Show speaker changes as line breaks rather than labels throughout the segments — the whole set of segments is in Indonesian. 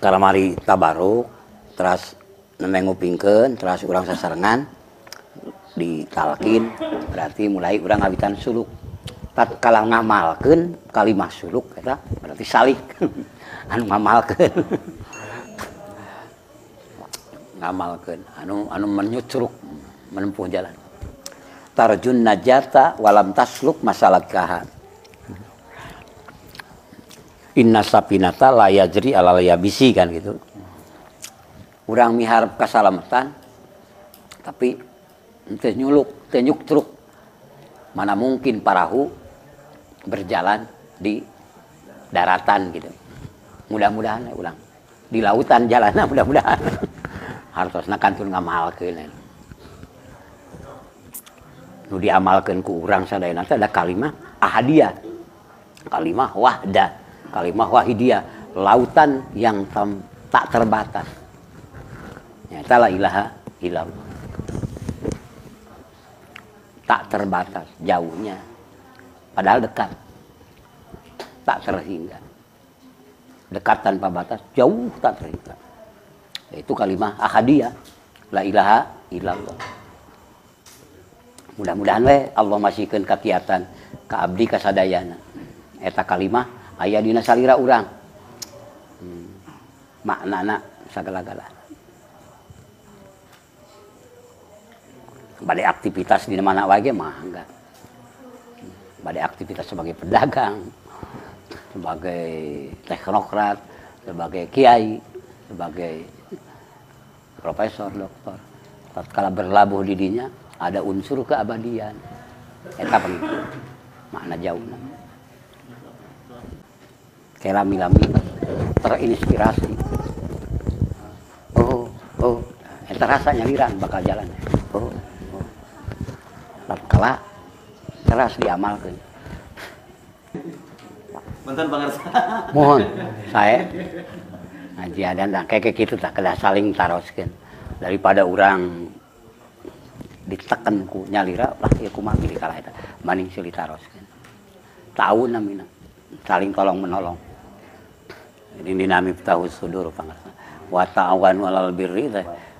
kalamari tabaruk terus nengupingkeun terus urang sasarengan ditalkin berarti mulai urang ngawitan suluk tatkala ngamalkeun kalimah suluk eta berarti salik anu ngamalkeun ngamalkeun anu menyucruk menempuh jalan tarjun najata walam tasluk masalakaha inna sapinata la yajri alal yabisi kan gitu. Urang miharep kasalamatan tapi teu nyuluk, teu nyuktruk. Mana mungkin parahu berjalan di daratan gitu. Mudah-mudahan ulang di lautan jalanna mudah-mudahan. Hartosna kantun ngamalkeun. Nu diamalkeun ku urang sadayana teh ada kalimah ahadiyah. Kalimah wahdah. Kalimah wahidiyah, lautan yang tak terbatas. Nyata la ilaha illallah. Tak terbatas jauhnya. Padahal dekat. Tak terhingga. Dekat tanpa batas, jauh tak terhingga. Itu kalimah ahadiyah, la ilaha illallah. Mudah-mudahan we Allah masihkeun kakiatan ka abdi kasadayana. Eta kalimah aya dina salira urang. Maknana sagala-galana. Bade aktivitas di mana wae mah enggak. Bade aktivitas sebagai pedagang, sebagai teknokrat, sebagai kiai, sebagai profesor, doktor. Tatkala berlabuh di dinya ada unsur keabadian. Eta penting. Makna jauhna. Lami-lami terinspirasi. Oh, eta rasa nyaliran bakal jalan. Oh. Tatkala teras diamalkeun.
Punten pangarsa.
Mohon saya ngajian dan kayak kitu tah kedah saling taroskeun. Daripada urang diteken ku nyalira lah ya kumaha pilih kalah eta. Mending silih taroskeun. Tahu namina. Saling tolong menolong. Ini dinamik tahu sudur pangarsa. Wa ta'awanu 'alal birri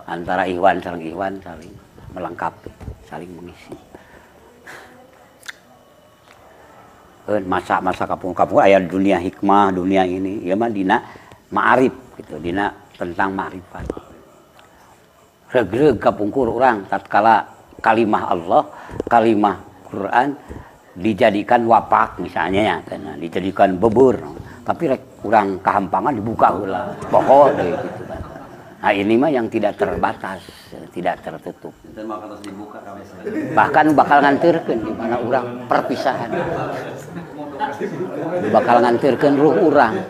antara ikhwan saling melengkapi, saling mengisi. Masa-masa kapung-kapung aya dunia hikmah, dunia ini ya mah dina ma'arif gitu, dina tentang ma'rifat. Regreg kapungkur urang tatkala kalimah Allah, kalimah Quran dijadikan wapak misalnya ya, karena dijadikan bebur. Tapi rek urang kahampangan dibuka heula, poho deui gitu kan. Nah, ini mah yang tidak terbatas, tidak tertutup. Bahkan bakal nganterkeun di mana urang perpisahan. Bakal nganterkeun ruh urang.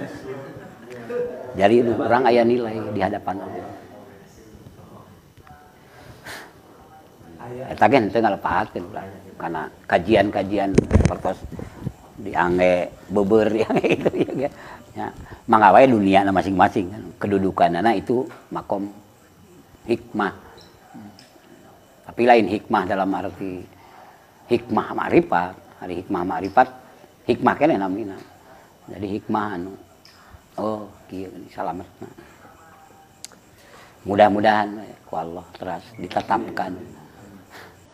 Jadi urang aya nilai di hadapan Allah. Eta gen teu ngalepahatkeun urang. Karena kajian-kajian pertos diangge beber diangge itu ya. Mangga wae dunia masing-masing kan. Kedudukanana itu makom hikmah. Tapi lain hikmah dalam arti hikmah ma'rifat, hari hikmah ma'rifat, hikmah keneh namina. Jadi hikmah anu oh kieu salametna. Mudah-mudahan ku Allah terus ditetapkan.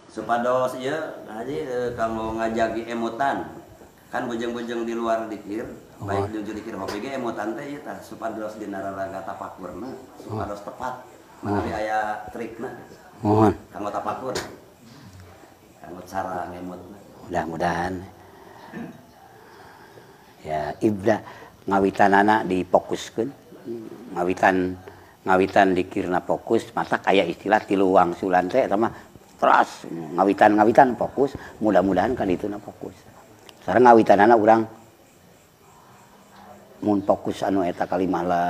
Supados ieu haji kanggo ngajagi emotan. Kan bujeng-bujeng di luar dikir, baik di dikir hobi ge emotan teh ieu tah supados dina raraga tapakurna, supados tepat. Mangga aya trikna.
Mohon
Kanggo tapakur. Kanggo cara ngemutna.
Mudah-mudahan ya ibda ngawitanana difokuskeun. Ngawitan dikirna fokus, mata kaya istilah tilu wangsulan teh eta mah terus ngawitan fokus, mudah-mudahan kan dituna fokus. Sareng ngawitanana urang mun fokus anu eta kalimah la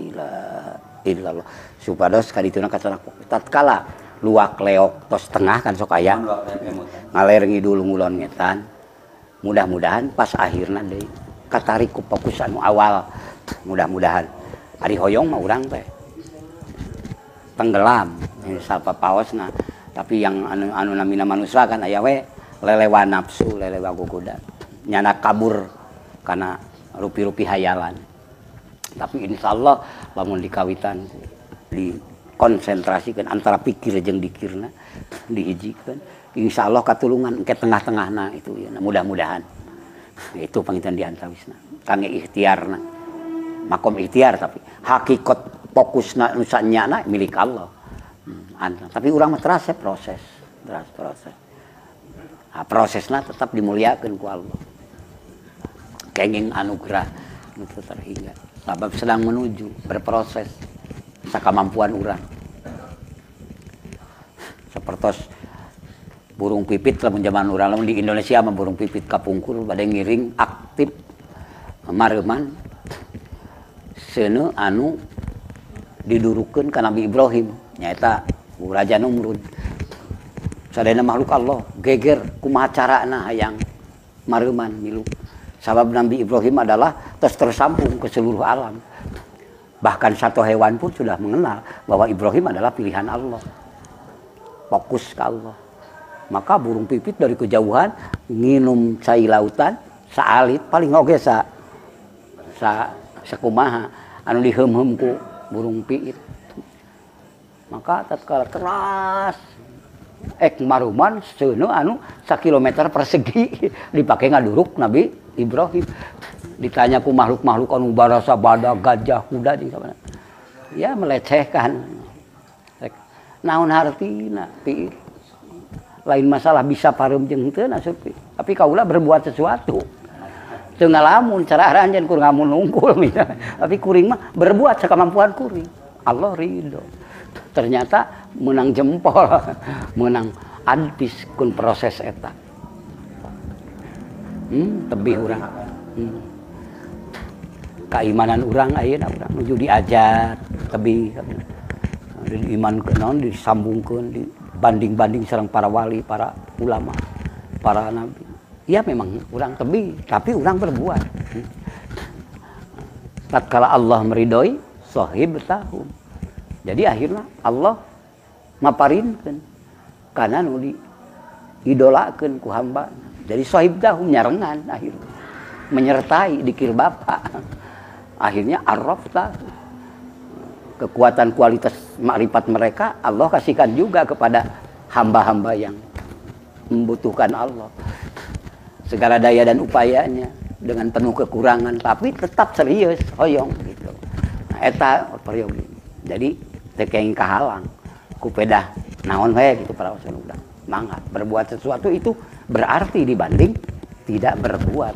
ilaha illallah supados kadituna kacara fokus. Tatkala luak leok tos tengah kan sok aya ngaler ngidul ngulon ngetan. Mudah-mudahan pas akhirna deui katarik ku fokus anu awal. Mudah-mudahan ari hoyong mah urang teh tenggelam salpa paosna. Tapi yang anu namina manusia kan aya we lelewa nafsu, lelewa gugudan. Nyana kabur karena rupi-rupi hayalan. Tapi insya Allah lamun dikawitan dikonsentrasikan antara pikir jeung dikirna dihijikeun, insya Allah katulungan ke tengah-tengahna itu ya, mudah-mudahan itu pangitan diantawisna kangge ikhtiarna makom ikhtiar tapi hakikat fokusna nu sanyana milik Allah. Tapi urang mah teras proses. Nah, prosesna tetap dimuliakeun ku Allah. Kenging anugerah itu terhingga. Sabab sedang menuju berproses sakamampuan urang. Sapertos burung pipit lamun zaman urang lamun di Indonesia mah burung pipit kapungkur bade ngiring aktif mareuman seuneu anu didurukeun ka Nabi Ibrahim nyaeta Raja Numrud. Sadayana makhluk Allah geger kumaha carana hayang mareuman milu. Sabab Nabi Ibrahim adalah tersambung ke seluruh alam. Bahkan satu hewan pun sudah mengenal bahwa Ibrahim adalah pilihan Allah. Fokus ke Allah. Maka burung pipit dari kejauhan nginum cai lautan, saalit paling oge sakumaha anu diheum-heum ku burung pipit. Maka tatkala teras maruman seuneu anu sakilometer persegi dipake ngaduruk Nabi Ibrahim. Ditanya ku makhluk-makhluk anu barasa badak, gajah, kuda di mana. Ya melecehkan. Naon hartina pi. Lain masalah bisa pareum jeung henteu asup. Tapi kaula berbuat sesuatu. Teu ngalamun cara aranjeun kur ngamun nungkul misalnya. Tapi kuring mah berbuat sakamampuan kuring. Allah ridho. Ternyata menang jempol, menang adpis kun proses eta. Tebih urang. Keimanan urang ayeuna urang nuju diajar tebih. Iman naon disambungkeun dibanding-banding sareng para wali, para ulama, para nabi. Ya memang urang tebih, tapi urang berbuat. Tatkala Allah meridhoi sahib tahum. Jadi akhirnya Allah maparinkeun kana nu diidolakeun ku hamba. Jadi sahib tahum nyarengan akhirnya menyertai dikir bapa. Akhirnya arrafta kekuatan kualitas makrifat mereka Allah kasihkan juga kepada hamba-hamba yang membutuhkan Allah. Segala daya dan upayanya dengan penuh kekurangan tapi tetap serius hoyong gitu. Nah, eta peryogi. Jadi teu kenging kahalang ku pedah naon we gitu para usaha udah. Mangga berbuat sesuatu itu berarti dibanding tidak berbuat.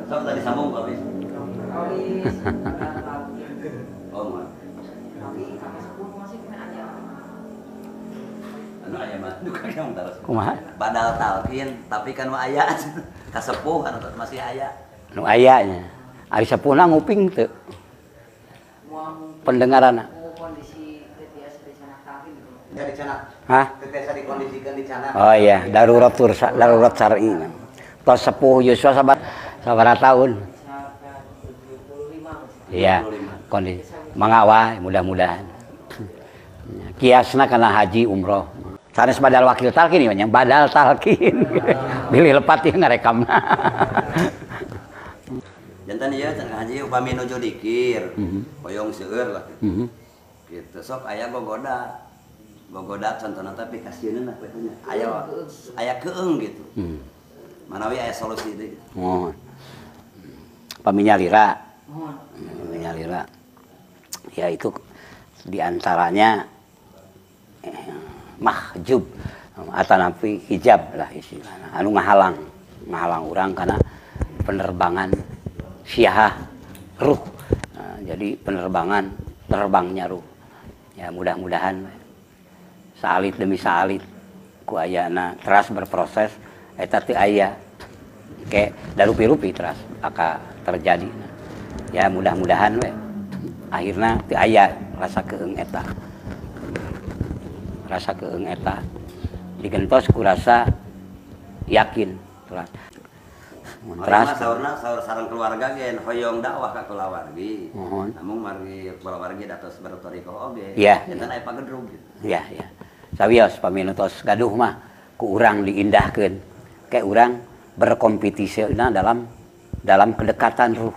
Sok tadi sambung Pak Bis. Anu aya mah duka yang terus.
Kumaha?
Badal talqin tapi kan mah aya kasepuh anu masih aya.
Nu aya nya. Ari sepuhna nguping teu. Pendengaranna.
Kondisi biasa di sana talqin.
Dari sana.
Hah?
Biasa dikondisikan di sana.
Oh iya, darurat syar'i. Tos sepuh Yuswa sabaraha tahun? Iya, kondisi mangawai mudah-mudahan. Kiasna kana haji umroh. Sanes badal wakil talqin yang badal talqin. Bilih lepat ieu ngarekamna.
Jantan ieu can haji upami nuju dikir. Hoyong seueur lah. Gitu sok aya gogoda. Gogoda contohna tapi kasieun nah betulnya. Aya keung gitu. Manawi aya solusi deui.
Mohon. Paminyalira. Paminyalira. Ya itu diantaranya mahjub atanapi hijab lah istilahna. Anu ngahalang urang karena penerbangan syahah ruh. Nah, jadi penerbangan terbangnya ruh. Ya mudah-mudahan salit demi salit ku ayana teras berproses eta teu aya ke darupi-rupi teras aka terjadi. Ya mudah-mudahan we akhirna teu aya rasa keung eta. Rasa keung eta digentos ku rasa yakin teras.
Teras saur sareng keluarga gen hoyong dakwah ka kulawargi.
Mohon.
Namun margi kulawargi datos bertorikoh oge.
Iya.
Jantan aya pagedrug gitu.
Iya. Sawios paminutos gaduh mah ku urang diindahkeun kayak urang berkompetisi dalam kedekatan ruh.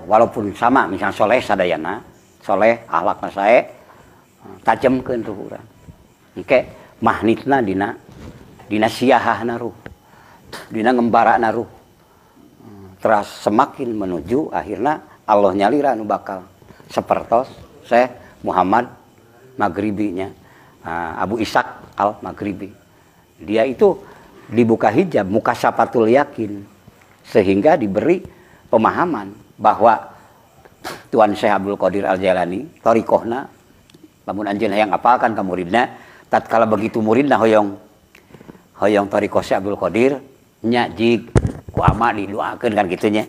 Walaupun sama misalnya soleh sadayana, soleh akhlakna sae, tajamkeun ruh urang. Engke magnetna dina siahahna ruh. Dina ngembarana ruh. Terus semakin menuju akhirnya Allah nyalira nu bakal sapertos Syekh Muhammad Maghribinya, Abu Ishaq Al-Maghribi. Dia itu dibuka hijab muka syafatul yakin sehingga diberi pemahaman bahwa Tuan Syekh Abdul Qadir Al-Jailani thariqahna lamun anjeun hayang apalkan ka muridna tatkala begitu muridna hoyong thariqah Syekh Abdul Qadir nya jig ku ama didoakeun kan kitu nya.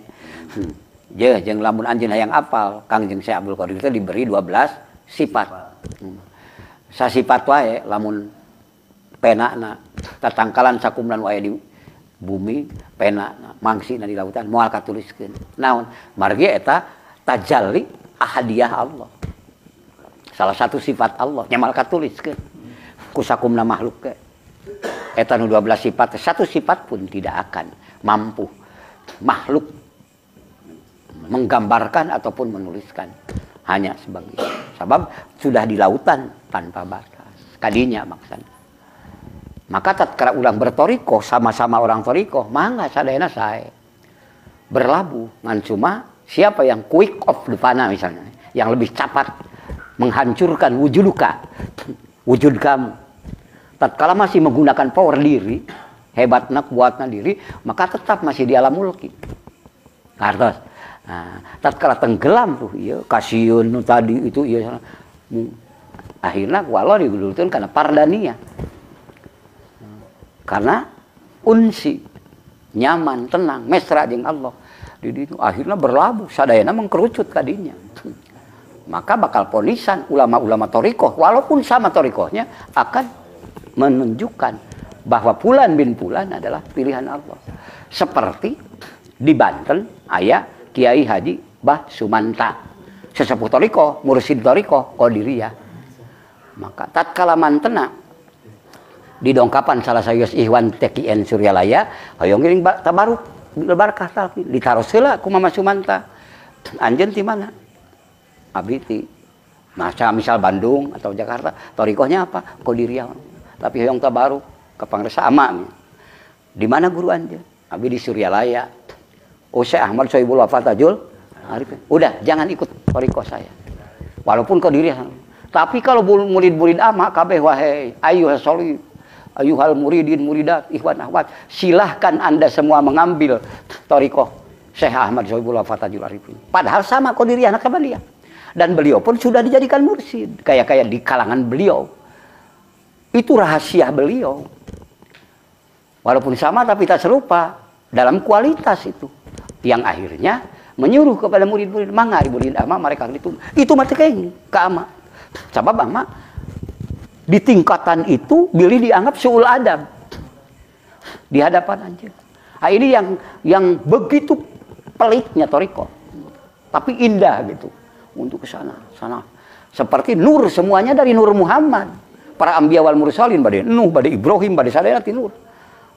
Jeung lamun anjeun hayang apal Kangjeng Syekh Abdul Qadir itu diberi 12 sifat. Sasifat wae lamun penana tatangkalan sakumlan wae di bumi penana mangsina di lautan moal katuliskeun. Naon? Margi eta tajalli ahadiyah Allah. Salah satu sifat Allah nya moal katuliskeun ku sakumna makhluk ke. Eta nu 12 sifat, satu sifat pun tidak akan mampu makhluk menggambarkan ataupun menuliskan, hanya sebagai sebab sudah di lautan tanpa batas kadinya maksudnya. Maka tatkala ulang bertoriko sama-sama orang toriko mangga sadayana sae berlabuh ngan cuma siapa yang quick off depanna misalnya yang lebih cepat menghancurkan wujud kamu tatkala masih menggunakan power diri hebatna kuatna diri maka tetap masih di alam mulki kartos. Nah, tatkala tenggelam tuh iya kasiun tadi itu iya akhirnya walau digulurkeun kana pardania. Karena unsi nyaman, tenang, mesra jeung Allah. Di ditu akhirnya berlabuh sadayana mengkerucut kadinya. Maka bakal ponisan ulama-ulama thariqah walaupun sama thariqahnya akan menunjukkan bahwa Fulan bin Fulan adalah pilihan Allah. Seperti di Banten aya Kiai Haji Bah Sumanta, sesepuh thariqah, mursyid thariqah Qadiriyah. Maka tatkala mantena di dongkapan salah sayus Ikhwan TKN Suryalaya hoyong geuning tabaruk berkah tah ditaros heula ku Mama Sumanta. Anjeun ti mana? Abdi ti misal Bandung atau Jakarta, thariqahnya apa? Qadiriyah. Tapi hoyong tabaruk ka Pangresa Ama. Di mana guru anjeun? Abdi di Suryalaya. Oh Syekh Ahmad Sohibul Wafatajul Arifin. Udah jangan ikut thariqah saya. Walaupun Qadiriyah. Tapi kalau murid-murid ama kabeh wae ayyuhas sholih ayuhal muridin muridat ikhwan akhwat silahkan anda semua mengambil thariqah Syekh Ahmad Sohibul Wafatajul Arifin. Padahal sama Qadiriyah anak Kabaliyah. Dan beliau pun sudah dijadikan mursyid kayak di kalangan beliau. Itu rahasia beliau. Walaupun sama tapi tak serupa dalam kualitas itu. Yang akhirnya menyuruh kepada murid-murid mangga murid ama mereka itu mati kenging ke ama. Sabab ama di tingkatan itu beliau dianggap suul adab di hadapan anjir. Nah, ini yang begitu peliknya thariqah. Tapi indah gitu untuk ke sana. Seperti nur semuanya dari nur Muhammad. Para anbiya wal mursalin bade Nuh, bade Ibrahim, bade sadaya ti nur.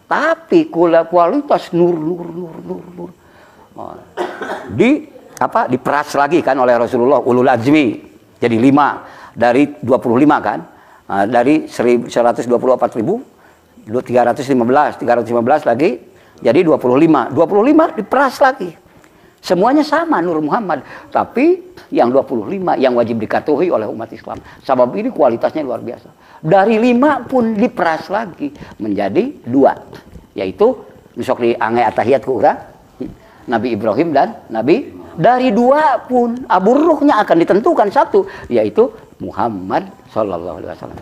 Tapi kualitas nur. Diperas lagi kan oleh Rasulullah ulul azmi. Jadi 5 dari 25 kan. Dari 124.315 lagi jadi 25 diperas lagi. Semuanya sama nur Muhammad, tapi yang 25 yang wajib dikatuhi oleh umat Islam. Sebab ini kualitasnya luar biasa. Dari 5 pun diperas lagi menjadi 2, yaitu misok di ange atahiyat ku urang Nabi Ibrahim dan Nabi. Dari 2 pun aburruhnya akan ditentukan 1, yaitu Muhammad sallallahu alaihi wasallam.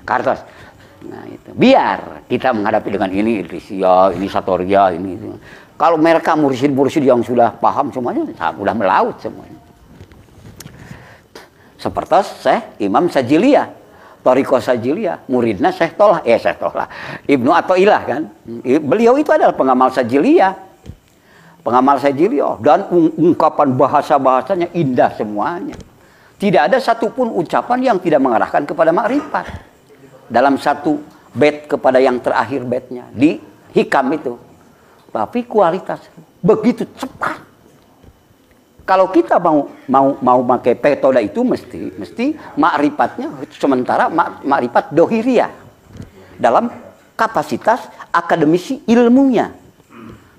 Kartos. Nah itu. Biar kita menghadapi dengan ini Idrisiyah, ini Satoriyah, ini itu. Kalau mereka mursyid-mursyid yang sudah paham semuanya, sudah melaut semuanya. Seperti Syekh Imam Sajiliyah, thariqah Sajiliyah, muridnya Syekh Tolah, Ibnu Athaillah kan. Beliau itu adalah pengamal Sajiliyah. Dan ungkapan bahasa-bahasanya indah semuanya. Tidak ada satupun ucapan yang tidak mengarahkan kepada makrifat. Dalam satu bait kepada yang terakhir baitnya di hikam itu. Tapi kualitas begitu cepat. Kalau kita mau pakai metode itu mesti ma'rifatnya sementara ma'rifat dohiriyah dalam kapasitas akademisi ilmunya.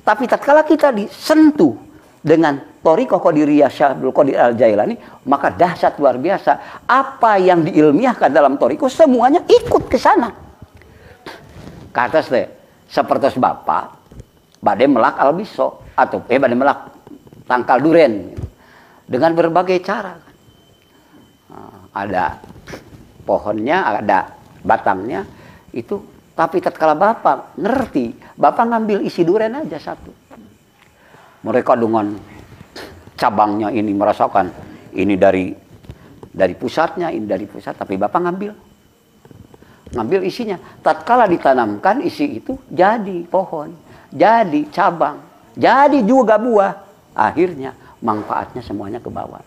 Tapi tatkala kita disentuh dengan Thariqah Qadiriyah Syekh Abdul Qadir Al-Jailani, maka dahsyat luar biasa. Apa yang diilmiahkan dalam Thariqah semuanya ikut ke sana. Kata saya, seperti Bapak badai melak albiso atau badai melak tangkal duren dengan berbagai cara. Ada pohonnya, ada batangnya itu. Tapi tatkala Bapak ngerti, Bapak ngambil isi duren aja satu. Mereka dengan cabangnya ini merasakan ini dari pusatnya, ini dari pusat, tapi Bapak ngambil isinya. Tatkala ditanamkan isi itu jadi pohon, jadi cabang, jadi juga buah. Akhirnya manfaatnya semuanya ke bawah.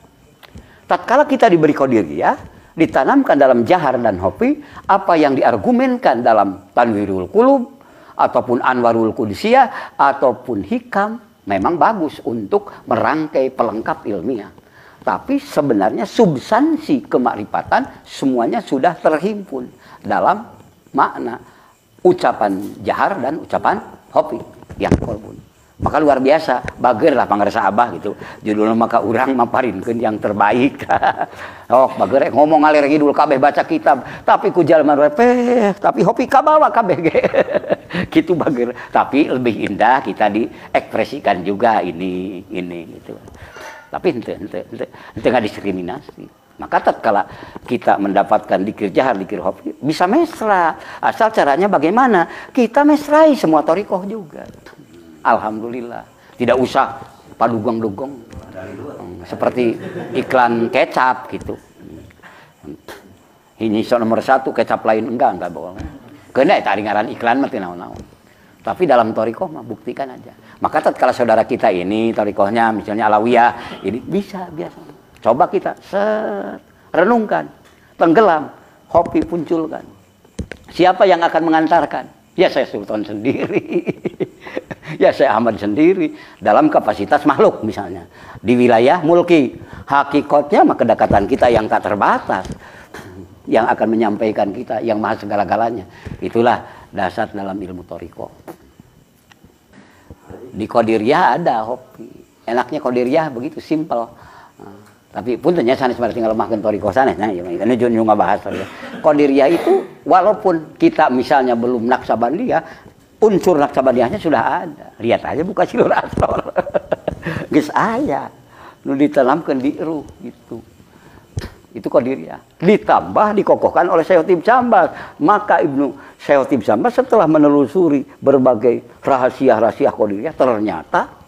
Tatkala kita diberi qadiriyah, ditanamkan dalam jahar dan hopi, apa yang diargumenkan dalam Tanwirul Qulub ataupun Anwarul Qudusiyah ataupun hikam memang bagus untuk merangkai pelengkap ilmiah. Tapi sebenarnya substansi kemakrifatan semuanya sudah terhimpun dalam makna ucapan jahar dan ucapan hopi yang kolbun. Maka luar biasa, bager lah pangarsa abah gitu. Judulnya maka urang maparinkeun yang terbaik. Oh, bager ngomong ngalir ngidul kabeh baca kitab, tapi ku jalma tapi hopi kabawa kabeh ge. Gitu bager. Tapi lebih indah kita diekspresikan juga ini gitu. Tapi ente enggak diskriminasi. Maka tatkala kita mendapatkan dikir jahar, dikir hopi, bisa mesra. Asal caranya bagaimana? Kita mesrai semua thariqah juga. Alhamdulillah, tidak usah padugong-dugong seperti iklan kecap gitu. Ini nomor 1, kecap lain enggak boleh. Kena tadi ngaran iklan mah teu naon-naon. Tapi dalam thariqah mah buktikan aja. Maka tatkala saudara kita ini thariqahnya misalnya Alawiyah, ini bisa biasa. Coba kita renungkan, tenggelam, hopi punculkan. Siapa yang akan mengantarkan? Ya saya Sultan sendiri. Ya saya Ahmad sendiri dalam kapasitas makhluk misalnya di wilayah mulki. Hakikatnya mah kedekatan kita yang tak terbatas yang akan menyampaikan kita yang maha segala-galanya. Itulah dasar dalam ilmu thariqah. Di Qadiriyah ada hopi. Enaknya Qadiriyah begitu simpel. Tapi pun ternyata sanes mari tinggal lemahkeun thariqah sanes nah ya ini juga bahas ya. Qadiriyah itu walaupun kita misalnya belum Naksabandiyah, unsur Naksabandiyahnya sudah ada. Lihat aja buka Silur Asror. Geus aya nu ditanamkeun di ruh gitu. Itu Qadiriyah. Ditambah dikokohkan oleh Syekh Khotib Syambas. Maka Ibnu Syekh Khotib Syambas setelah menelusuri berbagai rahasia-rahasia Qadiriyah ternyata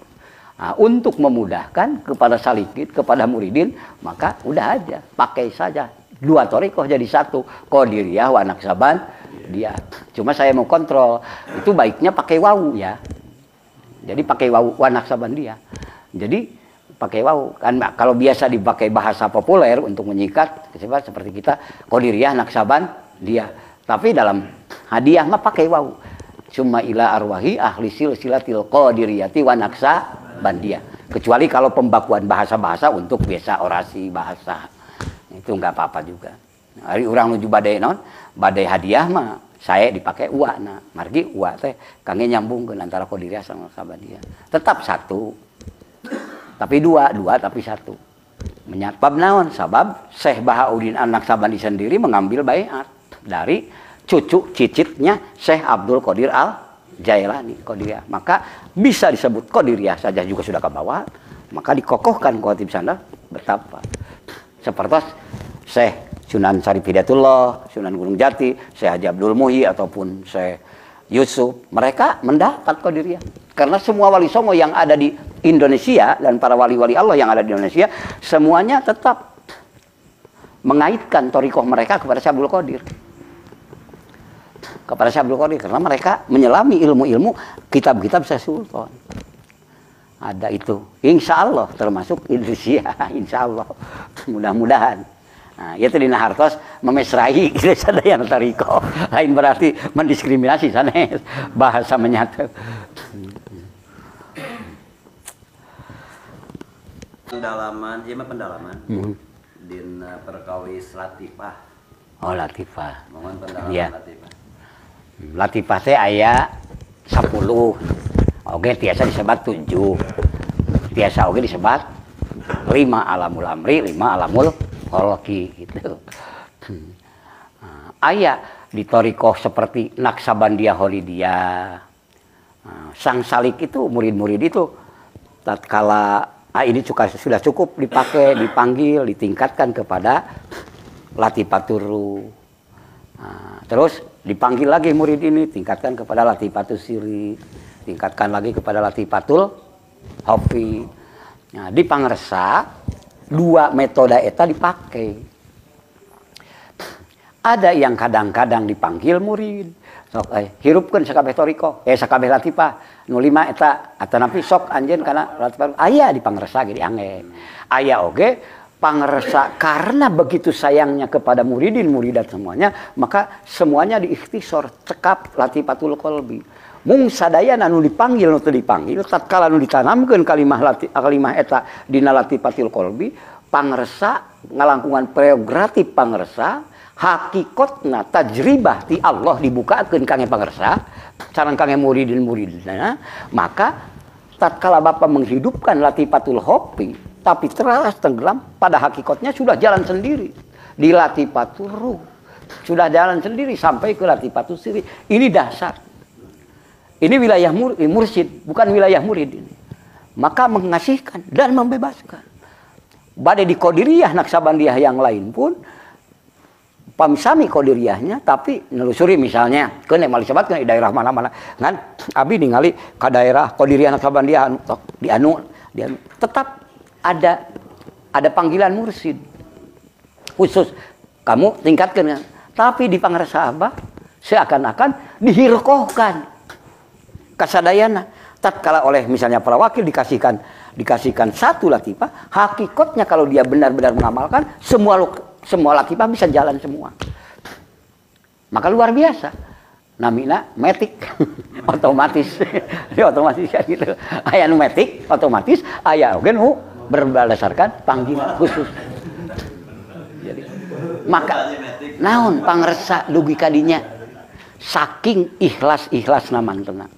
untuk memudahkan kepada salikin, kepada muridin, maka udah aja pakai saja dua thariqah jadi satu, Qadiriyah wa Naksabandiyah. Cuma saya mau kontrol, itu baiknya pakai wawu ya. Jadi pakai wawu wa Naksabandiyah. Jadi pakai wawu kan kalau biasa dipakai bahasa populer untuk menyikat seperti kita Qadiriyah Naksabandiyah. Tapi dalam hadiah mah pakai wawu. Cuma ila arwahi ahli silsilatil Qadiriyati wa Naksabandiyah. Kecuali kalau pembakuan bahasa-bahasa untuk biasa orasi bahasa. Itu enggak apa-apa juga. Hari orang nuju badai non, badai hadiah mah saya dipakai uwa nah, margi uwa teh kangge nyambungkeun antara Qadiriyah sama Naksabandiyah. Tetap satu. Tapi dua tapi satu. Menyebab naon? Sabab Syekh Bahauddin An-Naksabandi sendiri mengambil baiat dari cucu cicitnya Syekh Abdul Qadir Al-Jailani Qadiriyah. Maka bisa disebut Qadiriyah saja juga sudah ke bawah, maka dikokohkan Khotib Syambas betapa. Seperti Syekh Sunan Syarif Hidayatullah, Sunan Gunung Jati, Syekh Haji Abdul Muhyi ataupun Syekh Yusuf, mereka mendapat Qadiriyah. Karena semua wali songo yang ada di Indonesia dan para wali-wali Allah yang ada di Indonesia semuanya tetap mengaitkan thariqah mereka kepada Syekh Abdul Qadir. Kepada Syekh Abdul Qadir karena mereka menyelami ilmu-ilmu kitab-kitab Syekh Sultan. Ada itu. Insya Allah termasuk Indonesia. Insya Allah. Mudah-mudahan. Nah, itu dina hartos memesrai gitu sadayana tariko. Lain berarti mendiskriminasi sanes bahasa menyatu.
Pendalaman, ieu mah pendalaman. Dina perkawis latifah.
Oh, latifah.
Mohon pendalaman
Iya.
latifah.
Latifah teh aya 10. Oge tiasa disebat 7. Tiasa oge disebat 5 alamul amri, 5 alamul kholqi gitu. Aya di torikoh seperti Naksabandiyah Holidiyah. Sang Salik itu murid-murid itu tatkala ini sudah cukup dipakai, dipanggil, ditingkatkan kepada Latifatur Ruh. Terus dipanggil lagi murid ini, tingkatkan kepada Latifatul Siri, tingkatkan lagi kepada Latifatul Hofi. Nah, di pangresa 2 metode eta dipakai. Ada yang kadang-kadang dipanggil murid, sok hirupkeun sakabeh toriko, sakabeh latifah. Nu 5 eta atanapi sok anjeun kana latifah. Aya di pangresa ge diangge. Aya oge pangresa karena begitu sayangnya kepada muridin-muridat semuanya, maka semuanya diikhtisor cekap Latifatul Qalbi. Mung sadayana nu dipanggil nu teu dipanggil tatkala nu ditanamkeun kalimah eta dina Latifatul Qalbi, pangresa ngalangkungan prerogatif pangresa, hakikatna tajribah ti Allah dibukakeun kangge pangresa sareng kangge muridin-muridna, maka tatkala Bapa menghidupkan Latifatul Hofi tapi teras tenggelam, pada hakikatnya sudah jalan sendiri di Latifatul Ruh, sudah jalan sendiri sampai ke Latifatul Siri. Ini dasar. Ini wilayah mursyid, bukan wilayah murid ini. Maka mengasihkan dan membebaskan. Badai di Qadiriyah Naksabandiyah yang lain pun pamisami Qadiriyahnya, tapi nelusuri misalnya kene mali sebatkeun di daerah mana-mana. Ngan abi ningali ka daerah Qadiriyah Naksabandiyah di anu tetap ada panggilan mursyid khusus kamu tingkatkan, tapi di pangresa Abah seakan-akan dihirkohkan kasadayana. Tatkala oleh misalnya para wakil dikasihkan 1 latifah, hakikatnya kalau dia benar-benar mengamalkan semua latifah bisa jalan semua. Maka luar biasa. Namina metik otomatis. Otomatis ya gitu. Aya nu metik otomatis, aya oge nu berdasarkan panggilan khusus. Jadi maka naon pangresa dugi kadinya saking ikhlas-ikhlasna mantena.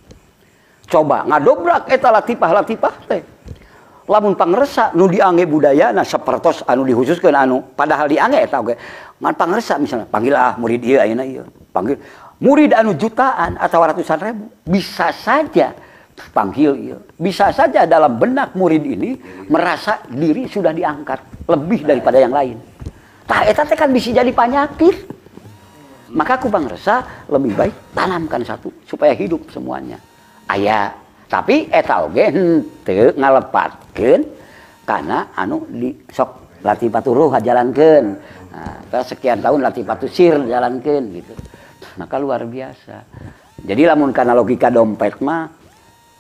Coba ngadobrak eta latifah teh. Lamun pangresa nu diangge budayana sapertos anu dihususkeun anu padahal diangge eta oge. Ngan pangresa misalnya panggil murid ieu ayeuna ieu. Panggil murid anu jutaan atau ratusan ribu bisa saja panggil ieu. Bisa saja dalam benak murid ini merasa diri sudah diangkat lebih daripada yang lain. Tah eta teh kan bisa jadi penyakit. Maka ku pangresa lebih baik tanamkan satu supaya hidup semuanya. Aya, tapi eta oge henteu ngalepatkeun kana anu di sok Latifatul Ruh jalankeun. Nah, sekian tahun Latifatul Sir jalankeun gitu. Maka luar biasa. Jadi lamun kana logika dompet mah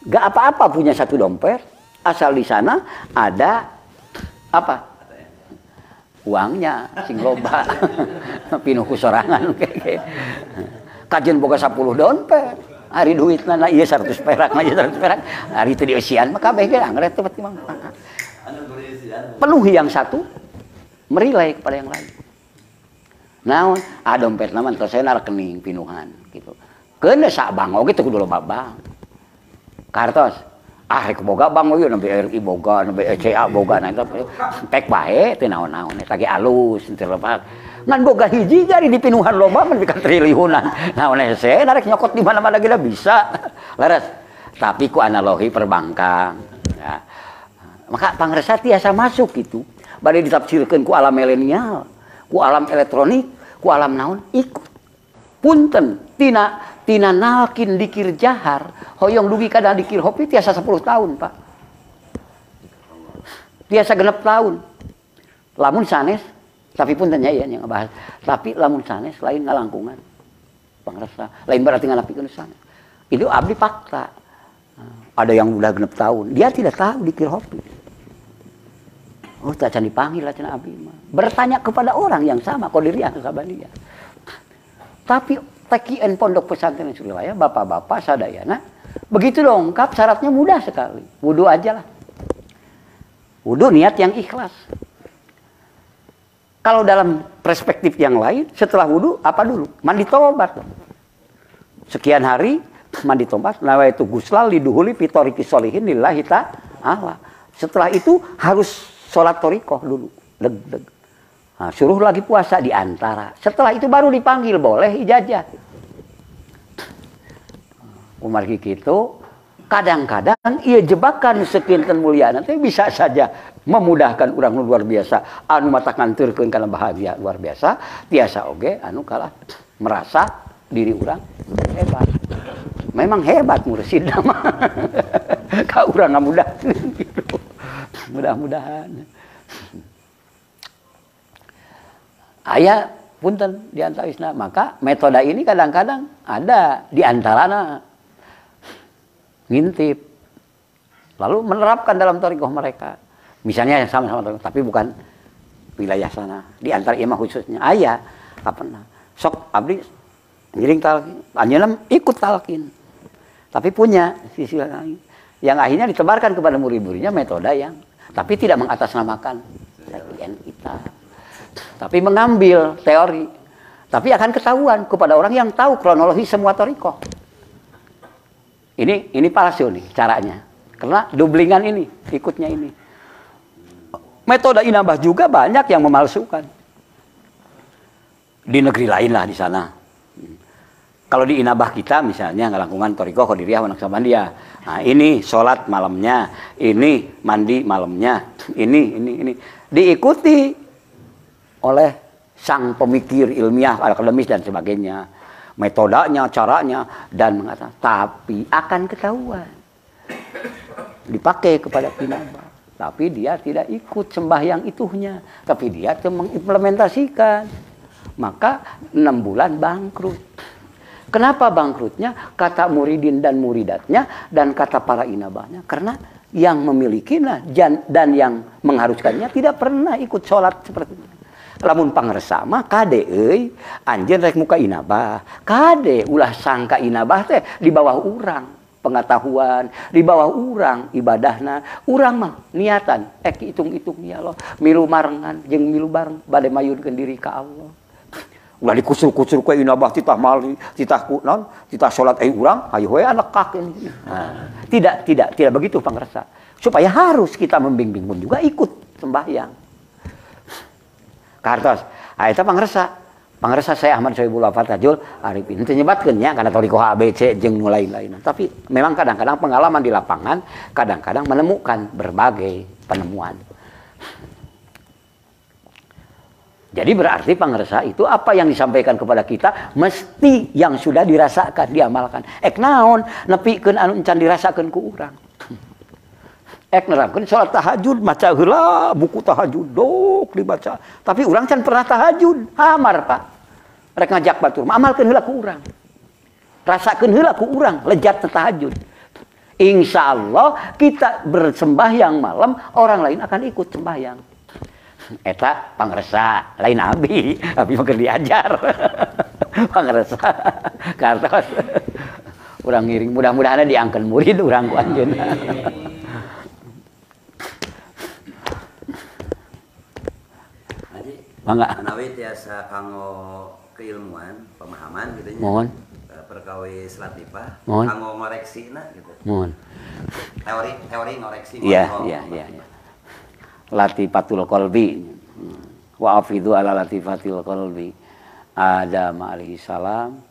gak apa-apa punya 1 dompet asal di sana ada apa? Uangnya sing loba. Pinuh ku sorangan kajeun boga 10 dompet. Hari duitna na ieu 100 perak, na ieu 100 perak. Hari itu dieusian mah kabeh ge angret teh mah. Penuhi yang satu, merilai kepada yang lain. Naon? Dompetna mah tos saya rekening pinuhan gitu. Keun sak bank oge teu kudu loba bank. Kartos. Rek boga bank ieu nembe RI boga, nembe ECA boga nah eta pek bae teu naon-naon eta ge alus teu lebak. Ngan boga hiji jadi di pinuhan loba mah bikan triliunan. Naon hese narek nyokot di mana-mana ge bisa. Leres. Tapi ku analogi perbankan ya. Maka pangresa tiasa masuk gitu. Bade ditafsirkeun ku alam milenial, ku alam elektronik, ku alam naon ikut. Punten tina nalkin dikir jahar, hoyong dugi kada dikir hopi tiasa 10 tahun, Pak. Tiasa 6 tahun. Lamun sanes tapi pun tanya ya yang ngebahas. Tapi lamun sanes lain ngalangkungan. Pangresa lain berarti ngalapikeun sanes. Itu abdi fakta. Ada yang udah 6 tahun, dia tidak tahu dikir hopi. Oh, tak can dipanggil lah cenah abdi mah. Bertanya kepada orang yang sama, Qadiriyah Sabaniyah. Tapi TKN Pondok Pesantren Surabaya, bapak-bapak sadayana, begitu lengkap syaratnya mudah sekali. Wudu aja lah. Wudu niat yang ikhlas. Kalau dalam perspektif yang lain, setelah wudu apa dulu? Mandi tobat. Sekian hari mandi tobat, nawaitu guslal liduhuli fitoriki solihin lillahi ta'ala. Setelah itu harus sholat torikoh dulu. Leg. Nah, suruh lagi puasa di antara. Setelah itu baru dipanggil, boleh ijazah. Umar gitu, kadang-kadang ia jebakan sekinten mulia nanti bisa saja memudahkan orang luar biasa. Anu mata nganturkeun kana bahagia luar biasa. Tiasa oge anu kalah merasa diri orang hebat. Memang hebat mursid mah. Ka urang ngamudah gitu. Mudah-mudahan. Aya punten di antawisna, maka metode ini kadang-kadang ada di antarana ngintip lalu menerapkan dalam thariqah mereka. Misalnya yang sama-sama tapi bukan wilayah sana. Di antara imam khususnya aya kapan sok abdi ngiring talqin, anjeunna ikut talqin. Tapi punya sisi lain yang akhirnya ditebarkan kepada murid-muridnya metode yang tapi tidak mengatasnamakan kita. Tapi mengambil teori. Tapi akan ketahuan kepada orang yang tahu kronologi semua thariqah. Ini palsu nih caranya. Karena dublingan ini, ikutnya ini. Metode inabah juga banyak yang memalsukan. Di negeri lain lah di sana. Kalau di inabah kita misalnya ngelangkungan thariqah Qadiriyah wa Naqsabandiyah. Nah, ini sholat malamnya, ini mandi malamnya, ini. Diikuti oleh sang pemikir ilmiah, akademis dan sebagainya. Metodenya, caranya, dan mengatakan, tapi akan ketahuan. Dipakai kepada inabah. Tapi dia tidak ikut sembahyang itunya. Tapi dia mengimplementasikan. Maka 6 bulan bangkrut. Kenapa bangkrutnya? Kata muridin dan muridatnya dan kata para inabahnya. Karena yang memilikinya dan yang mengharuskannya tidak pernah ikut sholat seperti itu. Lamun pangresa mah kade euy anjeun rek muka inabah. Kade ulah sangka inabah teh di bawah urang pengetahuan, di bawah urang ibadahna. Urang mah niatan hitung-hitung ya Allah, milu marengan jeung milu bareng bade mayunkeun diri ka Allah. Ulah dikusur-kusur ku inabah titah mali, titah naon, titah salat urang, hayu we anekak ini. Nah, tidak begitu pangresa. Supaya harus kita membimbing pun juga ikut sembahyang. Kartos, eta pangresa saya Ahmad Sohibul Fatajul Arifin. Itu nyebatkeun nya kana thariqah ABC jeung nu lain-lain. Tapi memang kadang-kadang pengalaman di lapangan kadang-kadang menemukan berbagai penemuan. Jadi berarti pangresa itu apa yang disampaikan kepada kita mesti yang sudah dirasakan, diamalkan. Ek naon nepikeun anu encan dirasakeun ku urang. Ek nerapkeun salat tahajud maca heula buku tahajud dok dibaca. Tapi urang can pernah tahajud, hamar Pak. Rek ngajak batur, amalkeun heula ku urang. Rasakeun heula ku urang lejat tahajud. Insyaallah kita bersembahyang malam, orang lain akan ikut sembahyang. Eta pangresa lain abi mah diajar. Pangresa kartos urang ngiring mudah-mudahan diangkeun murid urang ku anjeunna. Mangga
Anawi tiasa kanggo keilmuan, pemahaman gitu nya.
Mohon.
Perkawis latifah,
Mohon.
kanggo ngoreksina gitu.
Mohon.
Teori ngoreksi.
Iya. Latifatul qalbi wa afidu ala latifatil qalbi Adam alaihi salam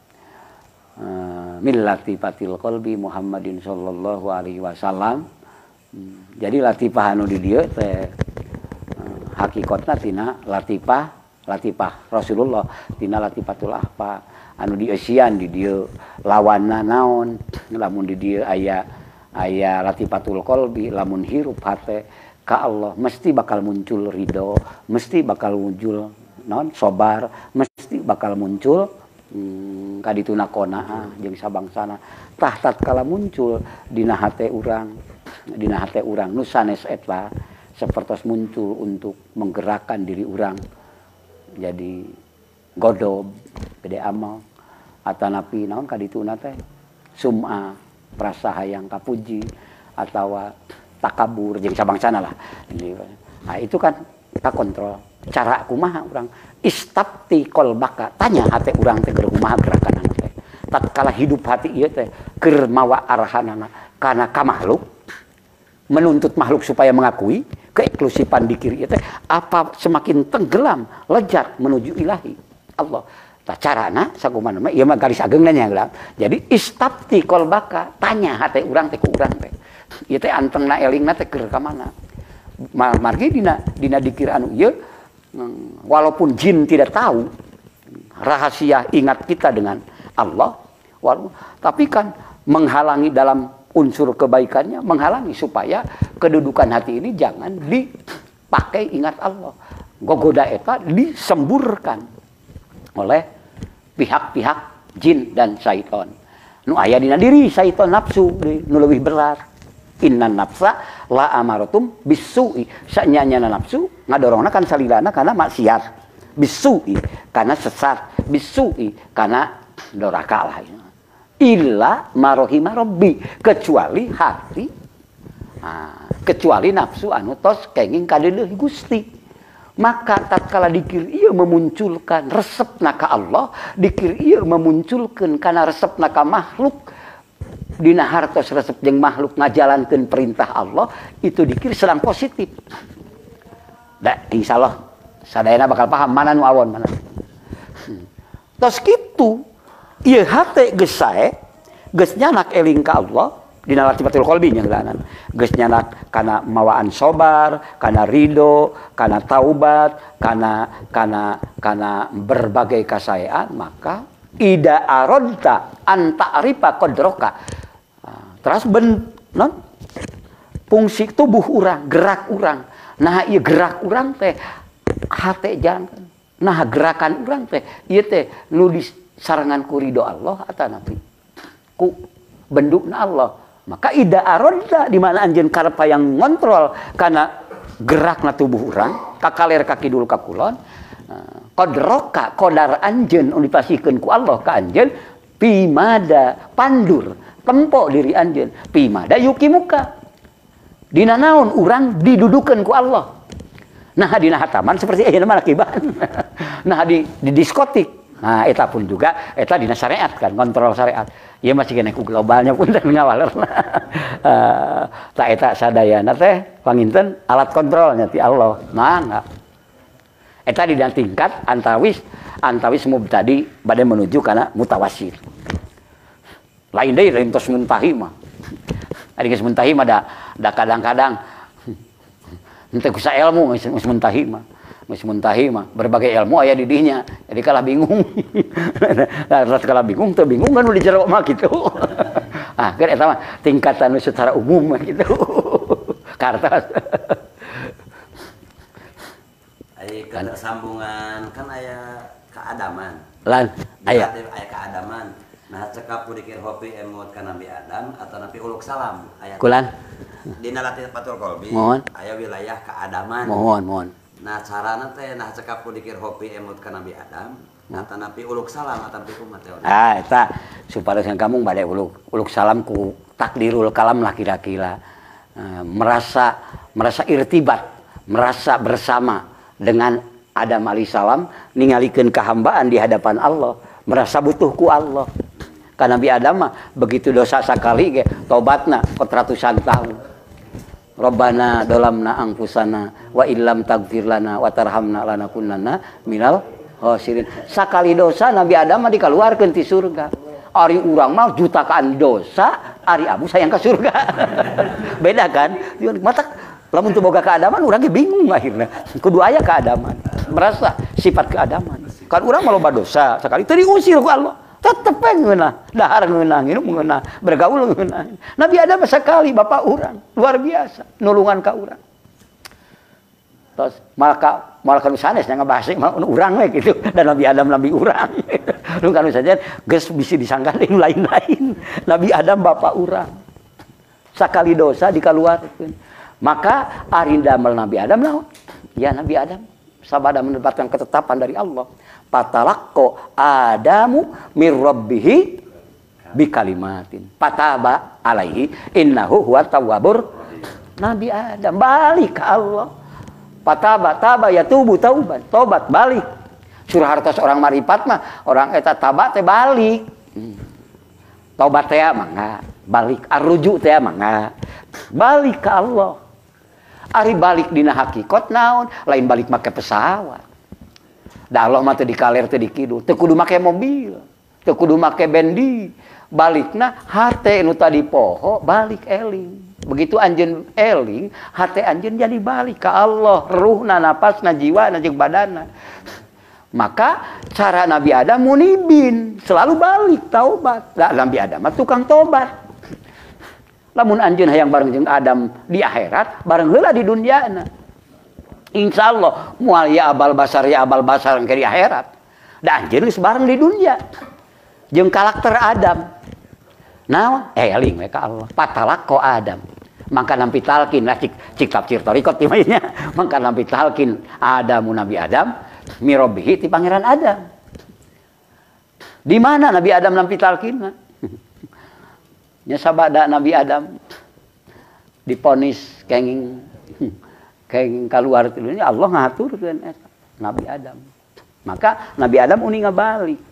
min latifatil qalbi Muhammadin sallallahu alaihi wasallam. Jadi latifah anu di dieu teh hakikatna tina latifah Rasulullah tina latifatul ahfa anu dieusian di dieu lawanna naon lamun di dieu aya latifatul qalbi lamun hirup hate ka Allah mesti bakal muncul ridho, mesti bakal muncul sabar, mesti bakal muncul kadituna qanaah jeung sabangsana. Tah tatkala muncul dina hate urang nu sanes eta seperti muncul untuk menggerakkan diri orang jadi godob gede amal atau napi naon kadituna teh sum'a prasa hayang kapuji atau takabur jeung sabangsana lah. Nah itu kan tak kontrol cara kumaha orang istafti qalbaka tanya hati orang teh keur kumaha gerakanana teh tatkala hidup hati ieu teh keur mawa arahanana kana ka makhluk menuntut makhluk supaya mengakui keeklusifan dikir ieu teh apa semakin tenggelam lejat menuju ilahi Allah. Tah carana sakumaha mah ieu mah garis ageungna nya geula. Jadi istafti qalbaka tanya hati urang teh ku urang teh. Ieu teh antengna elingna teh keur ka mana? Margi dina dikir anu ieu walaupun jin tidak tahu rahasia ingat kita dengan Allah, tapi kan menghalangi dalam unsur kebaikannya, menghalangi supaya kedudukan hati ini jangan dipakai ingat Allah. Gogoda eta disemburkan oleh pihak-pihak jin dan syaitan. Nu aya dina diri syaitan nafsu nu leuwih berat. Innan nafsa la amaratum bisu'i. Sanyana nafsu ngadorongna kan salilana kana maksiat. Bisu'i kana sesat, bisu'i kana doraka lah. Illa marohima rabbi kecuali hati. Kecuali nafsu anu tos kenging kadeuleuh Gusti. Maka tatkala dikir ieu memunculkan resepna ka Allah, dikir ieu memunculkan kana resepna ka makhluk, dina hartos resep jeung makhluk ngajalankeun perintah Allah, itu dikir sedang positif. Da insyaallah sadayana bakal paham mana nu awon mana. Tos kitu ieu hate geus sae, geus nyanak eling ka Allah dina latifatul qalbi nya geunanan. Geus nyanak kana mawaan sabar, kana ridho, kana taubat, kana berbagai kasaean, maka ida aradta anta arifa qadroka. Terus fungsi tubuh urang, gerak urang. Nah ieu gerak urang teh hate jangan. Nah gerakan urang teh ieu teh nu disarangan ku ridho Allah atawa napi ku bendukna Allah. Maka ida aradta di mana anjeun karep yang ngontrol kana gerakna tubuh urang kakaler ka kidul ka kulon. Qadroka qadar anjeun anu dipasikeun ku Allah ka anjeun pimada pandur tempo diri anjeun pimada yuki muka dina naon urang didudukeun ku Allah. Nah dina hataman seperti ayeuna mah lakiban. Nah di diskotik. Nah eta pun juga eta dina syariat kan kontrol syariat. Ieu masih kena ku globalnya pun dan ngawalerna. Tak eta sadayana teh panginten alat kontrolnya ti Allah. Mangga. Eta dina tingkat antawis mubtadi bade menuju kana mutawassil. Lain deui lain tos muntahi mah. Ari geus muntahi mah da kadang-kadang henteu ku saelmu geus muntahi mah. Geus muntahi mah berbagai ilmu aya di dinya. Jadi kalah bingung. Nah, kalah bingung teu bingung kan di jero mah kitu. Ah, kan eta mah tingkatan secara umum mah kitu. Kartos.
Aya kesambungan kan aya keadaman.
Lan aya
keadaman. Nah cekap dikir hopi emot ka Nabi Adam atau Nabi uluk salam aya.
Kulan.
Dina latifatul qalbi aya wilayah keadaman.
Mohon.
Nah carana teh nah cekap dikir hopi emot ka Nabi Adam atau Nabi uluk salam atau Nabi umat teh.
Eta supaya kamu bade uluk salam ku takdirul kalam lah kira-kira. Merasa irtibat, merasa bersama dengan Adam alaihissalam ningalikeun kahambaan di hadapan Allah, merasa butuh ku Allah. Karena Nabi Adam mah begitu dosa sakali ge tobatna kot ratusan tahun. Rabbana dalamna anfusana wa illam taghfir lana wa tarhamna lanakunanna minal khasirin. Sakali dosa Nabi Adam mah dikaluarkeun ti surga. Ari urang mah jutaan dosa, ari abu sayang ka surga. Beda kan? Mata lamun teu boga keadaman urang ge bingung akhirna. Kudu aya keadaman. Merasa sifat keadaman. Kan urang mah loba dosa, sekali teu diusir ku Allah. Tetep ngeunah, dahar ngeunah, nginum ngeunah, bergaul ngeunah. Nabi Adam sekali bapak urang, luar biasa, nulungan ka urang. Terus malaka nu sanes nya ngabahas urang we kitu, dan Nabi Adam nabi urang. Nu kanu saja geus bisi disangka deui lain-lain. Nabi Adam bapak urang. Sakali dosa dikaluarkeun. Maka ari damel Nabi Adam naon? Ya Nabi Adam sabada mendapatkan ketetapan dari Allah. Patalaqqa Adamu mir rabbihi bi kalimatin. Pataba alaihi innahu huwa tawwabur. Nabi Adam balik ke Allah. Pataba taba yatubu tauban. Tobat balik. Surah hartos orang marifat mah orang eta taba teh balik. Tobat teh mangga balik. Arruju teh mangga balik ke Allah. Ari balik dina hakikat naon? Lain balik make pesawat. Da Allah mah teu dikaler teu dikidul, teu kudu make mobil, teu kudu make bendi. Balikna hate nu tadi poho balik eling. Begitu anjeun eling, hate anjeun jadi balik ke Allah, ruhna, napasna, jiwana, jeung badanna. Maka cara Nabi Adam munibin, selalu balik taubat. Da Nabi Adam mah tukang tobat. Lamun anjeun hayang bareng jeung Adam di akhirat, bareng heula di dunyana. Insyaallah moal ya abal basar ke di akhirat. Da anjeun geus bareng di dunya. Jeung karakter Adam. Naon? Eling we ka Allah. Patalaqqa Adam. Mangka nampi talkin lah cik tafsir tarekat ti mah nya. Mangka nampi talkin Adamu Nabi Adam mi rabbihi ti pangeran Adam. Di mana Nabi Adam nampi talkin? Nya sabada Nabi Adam diponis kenging keluar ti dunya Allah ngaturkeun eta Nabi Adam. Maka Nabi Adam uning ngabalik.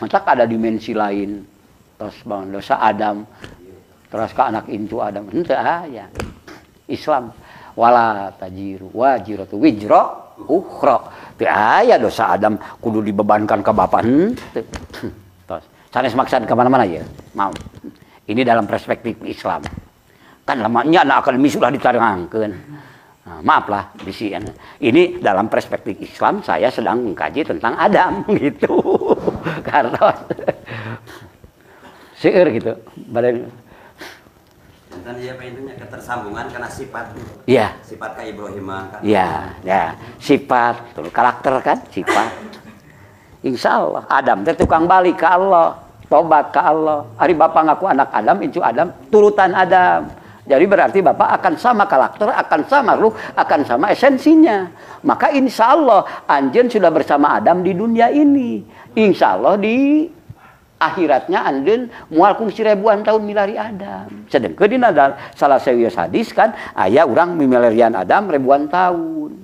Maka ada dimensi lain. Terus bangun dosa Adam terus ke anak incu Adam. Henteu aya. Islam wala tajiru wajiratu wijra ukhra. Teu aya dosa Adam kudu dibebankan ke bapa henteu. Terus sanes maksud ke mana-mana ya. Mau. Ini dalam perspektif Islam. Kan lamanya anak akademi sudah ditarangkeun. Nah, maaflah bisi. Ini dalam perspektif Islam saya sedang mengkaji tentang Adam gitu. Karena seueur gitu. Badan
dan dia pengennya ketersambungan karena sifat.
Iya.
Sifat ka Ibrahim kan.
Iya, ya. Sifat, tuh, karakter kan, sifat. Insya Allah Adam teh tukang balik ke Allah. Tobat ke Allah. Ari bapak ngaku anak Adam, incu Adam, turutan Adam. Jadi berarti bapak akan sama karakter, akan sama ruh, akan sama esensinya. Maka insya Allah anjeun sudah bersama Adam di dunia ini. Insya Allah di akhiratnya anjeun moal kungsi ribuan tahun milari Adam. Sedengkeun dina salah saeueus hadis kan aya urang mimilarian Adam ribuan tahun.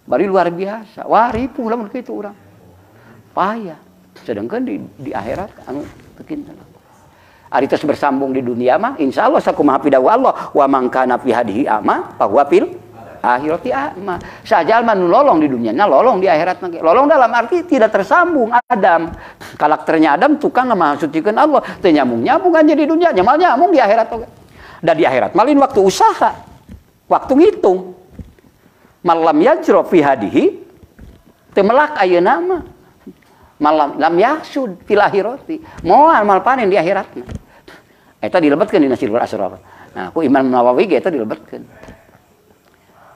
Bari luar biasa. Wah ripuh lamun kitu urang. Payah. Sedangkan di akhirat anu teu kitu. Ari tos bersambung di dunia mah insyaallah sakumaha pidawu Allah wa man kana fi hadihi ama fa huwa fil akhirati ama. Sajal man lolong di dunianya lolong di akhirat ge. Lolong dalam arti tidak tersambung Adam. Karakternya Adam tukang ngamaksudikeun Allah, teu nyambung-nyambung aja di dunia, nyamal nyambung di akhirat oge. Da di akhirat malin waktu usaha. Waktu ngitung. Malam yajra fi hadihi teu melak ayeuna mah. Malam lam yahsud fil akhirati moal mal panen di akhiratna eta dilebetkeun dina Sirrul Asrar. Nah ku Imam Nawawi ge eta dilebetkeun.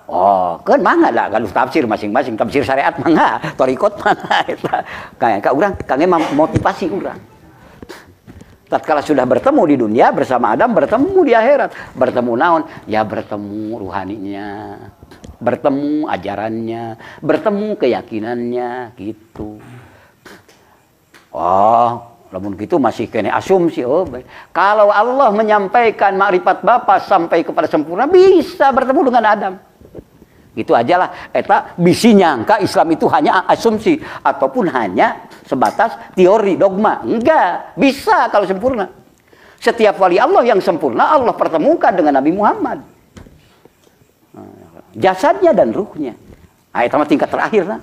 Oh keun mangga da gaduh tafsir masing-masing, tafsir syariat mangga, tarekat mangga eta ka urang kangge motivasi urang. Tatkala sudah bertemu di dunia bersama Adam, bertemu di akhirat, bertemu naon? Ya bertemu ruhaninya, bertemu ajarannya, bertemu keyakinannya gitu. Oh, lamun gitu masih kene asumsi. Oh, kalau Allah menyampaikan makrifat Bapa sampai kepada sempurna, bisa bertemu dengan Adam. Gitu aja lah. Eta bisi nyangka Islam itu hanya asumsi ataupun hanya sebatas teori dogma. Enggak, bisa kalau sempurna. Setiap wali Allah yang sempurna Allah pertemukan dengan Nabi Muhammad. Jasadnya dan ruhnya. Nah, itu tingkat terakhir lah.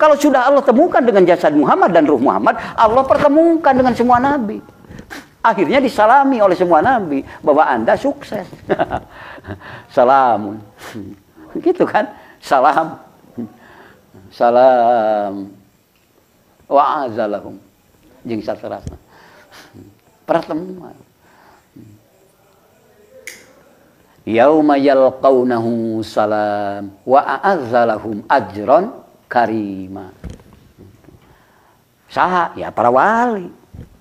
Kalau sudah Allah temukan dengan jasad Muhammad dan ruh Muhammad, Allah pertemukan dengan semua nabi. Akhirnya disalami oleh semua nabi bahwa Anda sukses. Salamun. Gitu kan? Salam. Salam. Wa'azalahum. Jeung saterasna. Pertemuan. Yauma yalqaunahu salam wa a'azzalahum ajran karima. Saha? Ya para wali.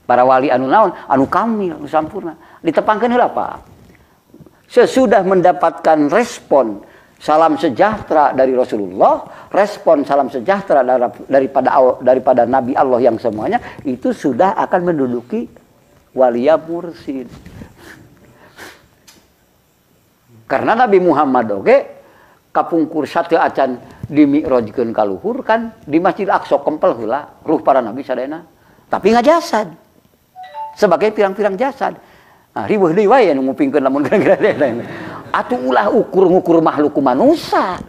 Para wali anu naon? Anu kamil, anu sampurna. Ditepangkeun heula apa? Sesudah mendapatkan respon salam sejahtera dari Rasulullah, respon salam sejahtera daripada Nabi Allah yang semuanya, itu sudah akan menduduki waliya mursid. Karena Nabi Muhammad oke kapungkur satu acan dimi'rajkeun ka luhur kan di Masjid Aqsa kempel heula ruh para nabi sadayana. Tapi nggak jasad. Sebagai pirang-pirang jasad. Nah, riweuh deui wae nu ngupingkeun lamun gara-gara atuh ulah ngukur makhluk ku manusia.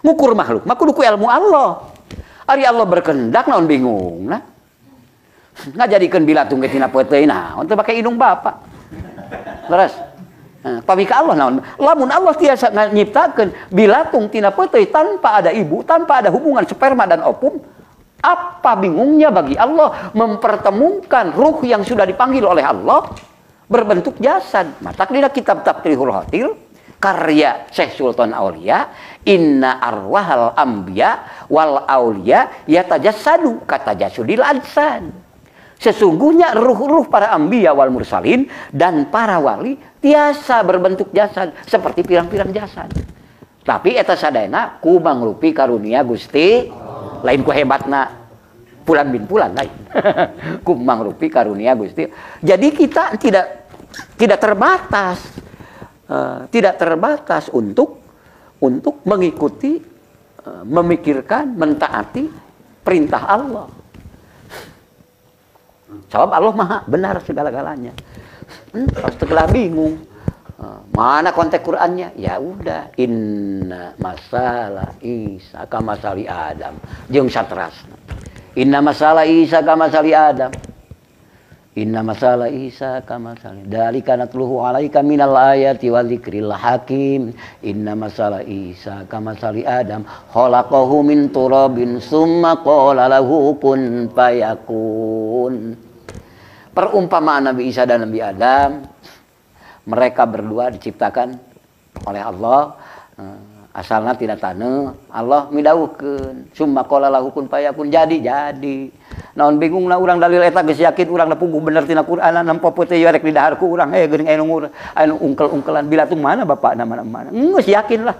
Ngukur makhluk mah kudu ku ilmu Allah. Ari Allah berkehendak naon bingungna. Ngajadikeun bilatung ge tina peuteui naon teu make indung bapa. Leres. Pamika Allah naon. Lamun Allah tiasa nyiptakeun bilatung tina peuteui tanpa ada ibu, tanpa ada hubungan sperma dan ovum, apa bingungnya bagi Allah mempertemukan ruh yang sudah dipanggil oleh Allah berbentuk jasad. Mata dina kitab Taqrihul Hatil karya Syekh Sultan Aulia, inna arwahal anbiya wal aulia yatajassadu katajasudil adsan. Sesungguhnya ruh-ruh para anbiya wal mursalin dan para wali tiasa berbentuk jasad seperti pirang-pirang jasad. Tapi eta sadayana ku mangrupi karunia Gusti, lain ku hebatna Pulan bin Pulan lain. Ku mangrupi karunia Gusti. Jadi kita tidak terbatas, tidak terbatas untuk mengikuti, memikirkan, mentaati perintah Allah. Sebab Allah maha benar segala-galanya. Pas telah bingung. Mana konteks Qur'annya? Ya udah, inna masalah Isa kama sali Adam. Jeung saterasna. Inna masalah Isa kama sali Adam. Inna masalah Isa kama sali. Dalika natluhu alaika minal ayati wa dzikril hakim. Inna masalah Isa kama sali Adam. Khalaqahu min turabin summa qala lahu kun fayakun. Perumpamaan Nabi Isa dan Nabi Adam, mereka berdua diciptakan oleh Allah, asalna tina taneuh, Allah midawuhkeun, summa qala lahu kun fayakun, jadi. Naon bingungna urang dalil eta geus yakin urang da puguh bener tina Qur'an, nampa peuteui rek di daharku urang geuning anu ungkel-ungkelan bilatung mana bapakna mana. Geus yakin lah.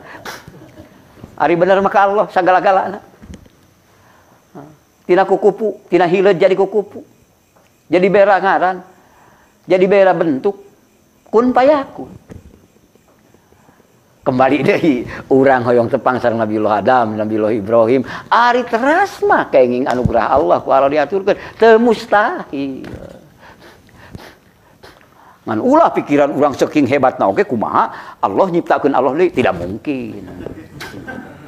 Ari bener mah ka Allah sagala-galana. Tina kukupu, tina hileud jadi kukupu. Jadi bera ngaran, jadi bera bentuk, kun payakun. Kembali deui urang hoyong tepang sareng Nabiullah Adam, Nabiullah Ibrahim, ari teras mah kenging anugerah Allah ku Allah diaturkeun teu mustahil. Ngan ulah pikiran urang saking hebatna oge kumaha Allah nyiptakeun Allah deui tidak mungkin.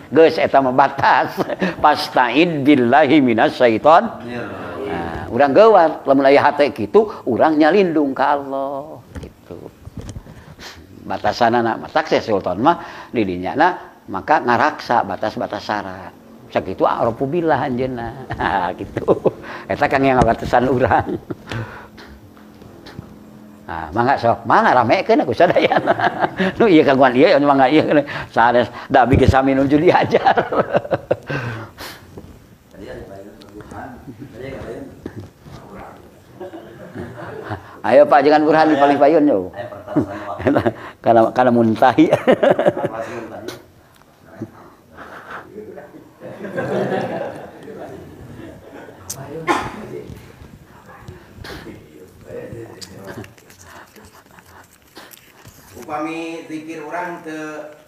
Geus eta mah batas. Pasta'id billahi minasyaiton. Urang geuwat lamun aya hate kitu urang nyalindung ka Allah gitu. Batasanana matak Syekh Sultan mah di dinyana maka ngaraksa batas-batas syarat. Sakitu arafu billah anjeunna. Gitu. Eta kang yang batasan urang. Mangga sok, mangga ramekeun aku sadayana. Nu ieu kaguan ieu mangga ieu sanes da bigi sami nuju diajar. Ayo Pak jangan Burhan paling payun yo. Karena muntahi.
Upami zikir urang teu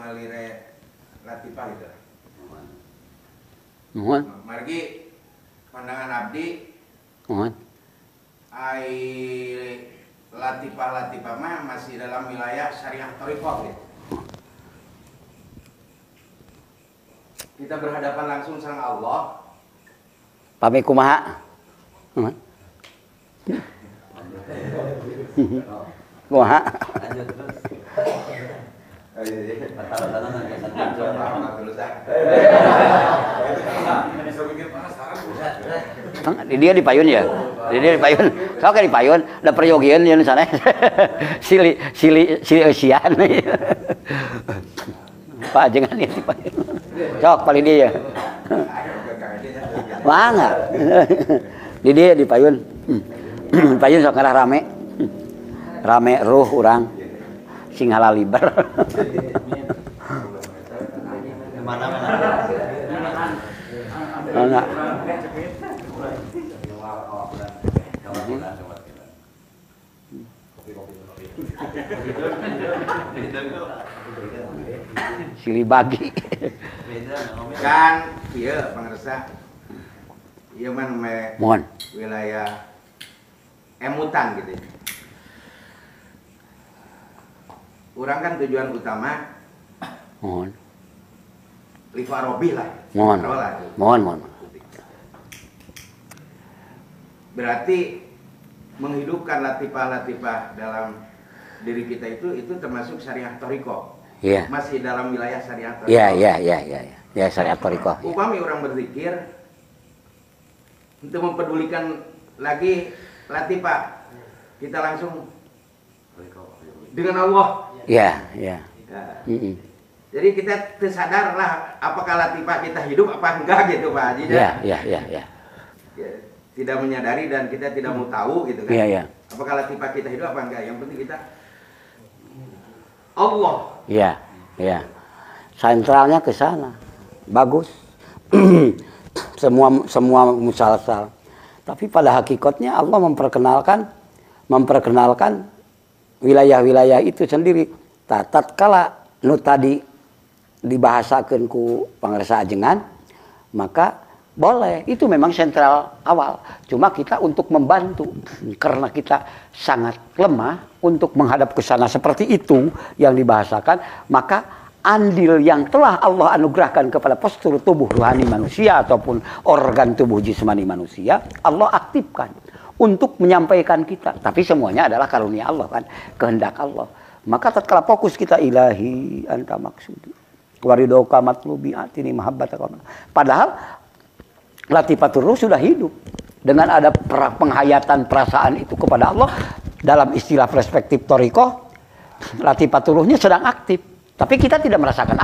malire latifah itu.
Mohon.
Margi pandangan abdi.
Mohon.
Ai latifah mah masih dalam wilayah syariah thariqah gitu. Kita berhadapan langsung sama Allah.
Pami kumaha? Kumaha? Dia di payun ya? Dia di payun. Kau kan di payun, ada peryogian yang sana. Sili usian. Pak jangan di payun. Cok paling dia. Mana? Di dia di payun. Payun sok ngarah rame. Rame ruh urang. Sing halal liber. Enggak. Silih bagi.
Kan iya pangresa. Ieu mah me
Mohon.
wilayah emutan gitu. Urang kan tujuan utama
Mohon.
Lifarobi lah.
Mohon.
Taruhlah.
Mohon.
Berarti menghidupkan latifah-latifah dalam diri kita itu termasuk syariah toriko.
Iya.
Masih dalam wilayah syariah toriko.
Iya. Ya syariat thariqah.
Upami orang berzikir untuk mempedulikan lagi latifah, kita langsung dengan Allah.
Iya.
Ya.
Mm-mm.
Jadi kita tersadar lah apakah latifah kita hidup apa enggak gitu Pak Haji.
Iya.
Ya, tidak menyadari dan kita tidak mau tahu gitu kan.
Iya.
Apakah latifah kita hidup apa enggak? Yang penting kita Allah.
Iya. Sentralnya ke sana. Bagus. semua musalsal. Tapi pada hakikatnya Allah memperkenalkan wilayah-wilayah itu sendiri. Tatkala nu tadi dibahasakeun ku pangresa ajengan, maka boleh, itu memang sentral awal. Cuma kita untuk membantu, karena kita sangat lemah untuk menghadap ke sana seperti itu yang dibahasakan, maka andil yang telah Allah anugerahkan kepada postur tubuh rohani manusia ataupun organ tubuh jismani manusia, Allah aktifkan untuk menyampaikan kita. Tapi semuanya adalah karunia Allah kan, kehendak Allah. Maka tatkala fokus kita ilahi anta maksudi waridoka matlubi atini mahabbataka. Padahal latifatur ruh sudah hidup dengan ada penghayatan perasaan itu kepada Allah. Dalam istilah perspektif thariqah, latifatur ruhnya sedang aktif, tapi kita tidak merasakan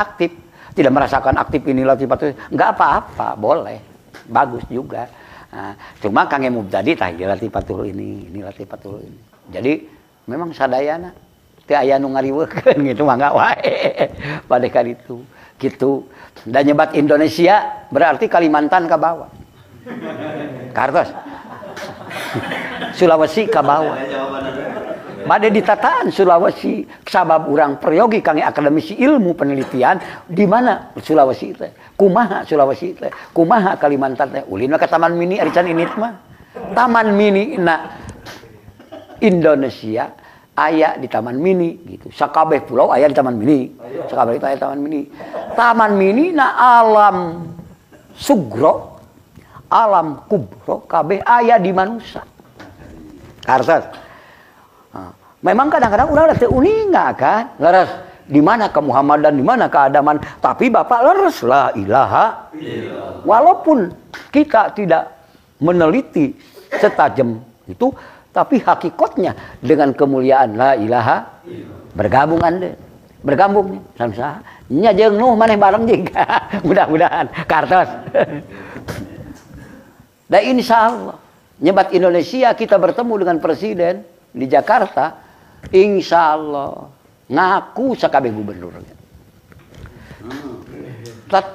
aktif ini latifatur. Enggak apa-apa, boleh, bagus juga. Nah, cuma Kang Mubtadi tah latifatur ini latifatur ini. Jadi memang sadayana teu aya nu ngariweukeun gitu mah enggak wae. Padekan itu gitu. Dan nyebat Indonesia berarti Kalimantan ke bawah. Kartos. Sulawesi ke bawah. Bade ditataan Sulawesi sabab urang peryogi kangge akademisi ilmu penelitian di mana Sulawesi teh. Kumaha Sulawesi teh? Kumaha Kalimantan teh? Ulin ka Taman Mini arican ini mah. Taman Mini na Indonesia aya di Taman Mini gitu. Sakabeh pulau aya di Taman Mini. Sakabeh itu aya Taman Mini. Taman Mini na alam sugro, alam kubro kabeh aya di manusia. Kartos. Nah, memang kadang-kadang urang teu uninga kan. Leres di mana kemuhammadan, di mana keadaman, tapi Bapak leres la ilaha illallah. Walaupun kita tidak meneliti setajam itu, tapi hakikatnya dengan kemuliaan la ilaha bergabung Anda. Bergabung samsa. Nya jeung Nuh maneh bareng juga. Mudah-mudahan kartos. Dan insyaallah nyebat Indonesia kita bertemu dengan presiden di Jakarta, insyaallah ngaku sakabeh gubernur.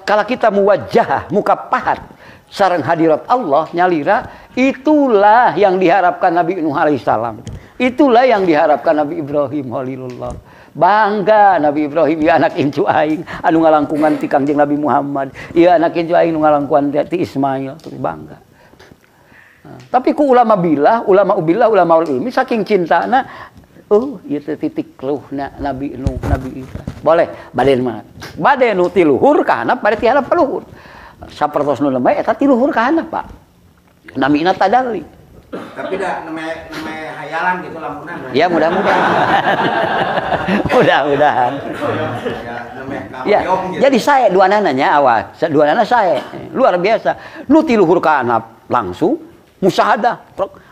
Kalau kita muwajjah muka pahat sareng hadirat Allah nyalira, itulah yang diharapkan Nabi Nuh alaihissalam. Itulah yang diharapkan Nabi Ibrahim Khalilullah. Bangga Nabi Ibrahim ya anak incu aing anu ngalangkungan ti Kangjeng Nabi Muhammad. Ya anak incu aing anu ngalangkungan ti Ismail, terus bangga. Tapi ku ulama billah, ulama ubillah, ulama ilmi saking cintana, ieu teh titik luhna Nabi Nuh, Nabi Isa. Boleh baden mah. Baden nu ti luhur ka handap, bade ti handap ka luhur. Sapertos nu lemah eta ti luhur ka handap, Pak. Namina tadalli.
Tapi dah namanya hayalan gitu lamunan.
Ya mudah-mudahan. Mudah-mudahan. Ya,
Gitu.
jadi saya dua nananya awas, dua nana saya luar biasa. Nu ti luhur ka handap langsung musahadah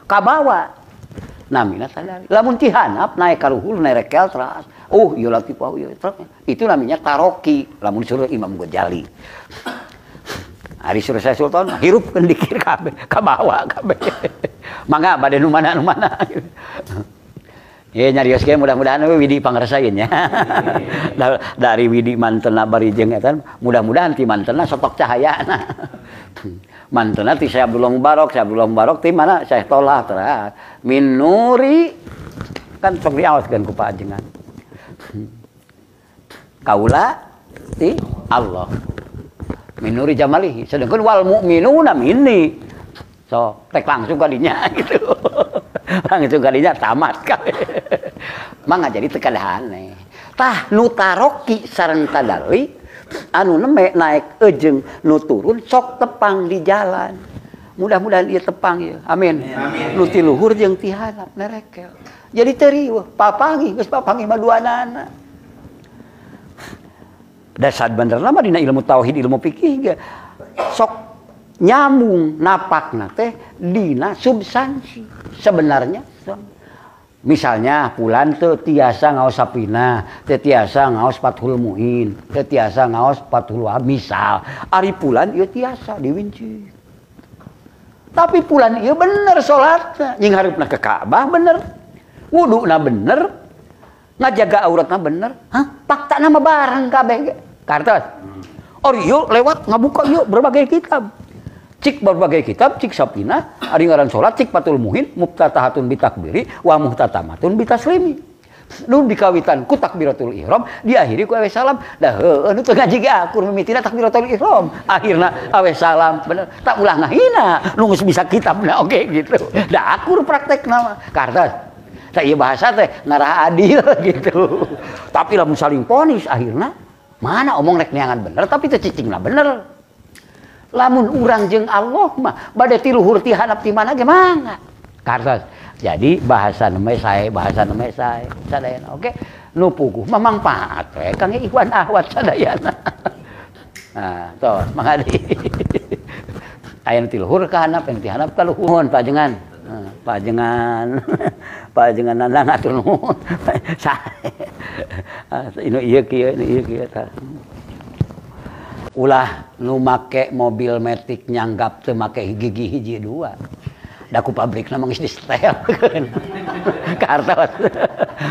kabawa namina tadari lamun ti handap naik ka luhur naik rekel teras ieu latifah ieu itu namanya taroki lamun suruh Imam Ghazali. Ari Surya Sultan hirupkeun dikir kabeh, ka bawah kabeh. Mangga bade nu mana. Ya nyarios ge mudah-mudahan we widi pangrasayeun nya. Dari widi mantenna barijeng eta mudah-mudahan ti mantenna sotok cahayana. Mantenna ti Syekh Abdullah Mubarak ti mana Syekh Tolah tara. Min nuri kan sok diaoskeun ku paajengan. Kaula ti Allah. Min nuri jamalihi sedengkeun wal mukminuna minni. So, tek langsung kadinya gitu. Langsung kadinya tamat kabeh. Mangga jadi teu kadahane. Tah nu taroki sareng tadali anu neme naik ejeung nu turun sok tepang di jalan. Mudah-mudahan ieu tepang ya. Amin.
Amin.
Nu ti luhur jeung ti handap nerekel. Jadi teu riweuh, papangi geus papangi mah duanana. Dasar benerna mah dina ilmu tauhid, ilmu fikih ge sok nyambung napakna teh dina substansi sebenarnya. Misalnya pulan teu tiasa ngaos sapina, teu tiasa ngaos Fathul Muin, teu tiasa ngaos Fathul Wahab misal. Ari pulan ieu tiasa diwinci. Tapi pulan ieu bener salatna, nying hareupna ke Ka'bah bener. Wuduna bener, ngajaga auratna bener. Hah? Faktana mah bareng kabeh ge. Kartos. Ari ieu lewat ngabuka ieu berbagai kitab. Cik berbagai kitab, cik sapina, ari ngaran salat, cik Fathul Muhin, muftatahatun bitakbiri, wa muhtatamatun bitaslimi. Nu dikawitan ku takbiratul ihram, diakhiri ku awe salam. Dah heueuh nu teu ngaji ge akur mimitina takbiratul ihram. Akhirna awe salam, bener. Tak ulah ngahina, nu geus bisa kitabna oge gitu. Da akur praktekna mah. Kartos. Tah ieu bahasa teh ngarah adil gitu. Tapi lamun saling ponis akhirna mana omong rek neangan bener tapi teu cicingna bener. Lamun urang jeung Allah mah bade ti luhur ti handap ti mana ge mangga. Kartos. Jadi bahasa neme sae sadayana. Oke. Nu puguh mah mangpaat we kangge ikhwan ahwat sadayana. Nah, tos mangadi. Aya ti luhur ka handap, aya ti handap ka luhur. Nuhun pajengan. Pajengan nandang atur nuhun. Sae. Inu ieu kieu tah. Ulah nu make mobil metik nyanggap teu make gigi hiji dua. Da ku pabrikna mah geus distelkeun. Kartos.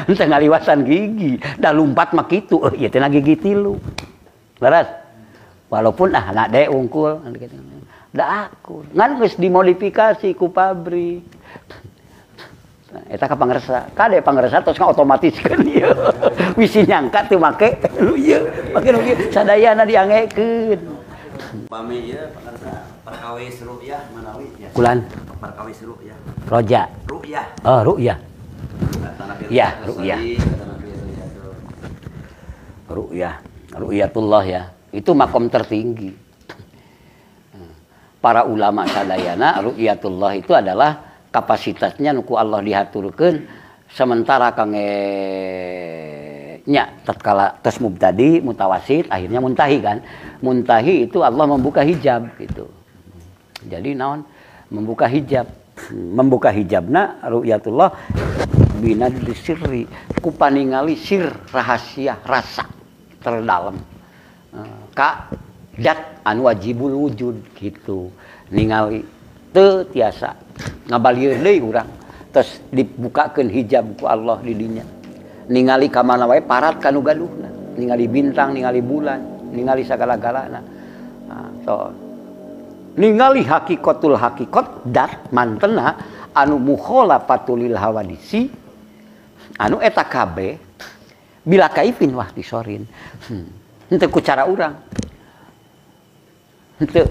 Teu ngaliwasan gigi, da lumpat mah kitu, ieu teh gigi 3. Leres. Walaupun na de unggul da akur. Ngan geus dimodifikasi ku pabrik. Eta ka pangresa, kade pangresa tos otomatiskeun ieu. Wisi nyangka teu make nu ieu, make nu ieu sadayana diangekeun.
Pami ieu pangresa perkawis ru'yah manawi ya.
Kulan
Perkawis ru'yah.
Roja.
Ru'yah.
Oh, ru'yah. Iya, ru'yah. Ru'yah. Ru'yatullah ya. Itu makom tertinggi. Para ulama sadayana ru'yatullah itu adalah kapasitasnya nuku Allah dihaturkeun sementara kangge nya tatkala tes mubtadi mutawasid akhirnya muntahi kan. Muntahi itu Allah membuka hijab gitu. Jadi naon membuka hijab. Membuka hijabna ru'yatullah bina disirri ku paningali sir rahasia rasa terdalam. Ka dat anu wajibul wujud gitu. Ningali teu tiasa ngabalieur deui urang terus dibukakeun hijab ku Allah di dinya ningali ka mana wae parat kanu gaduhna ningali bintang ningali bulan ningali sagala-galana so ningali hakikatul hakikat dat mantena anu mukhalafatul lil hawadisi anu eta kabeh bila kaifin wah disorin henteu ku cara urang henteu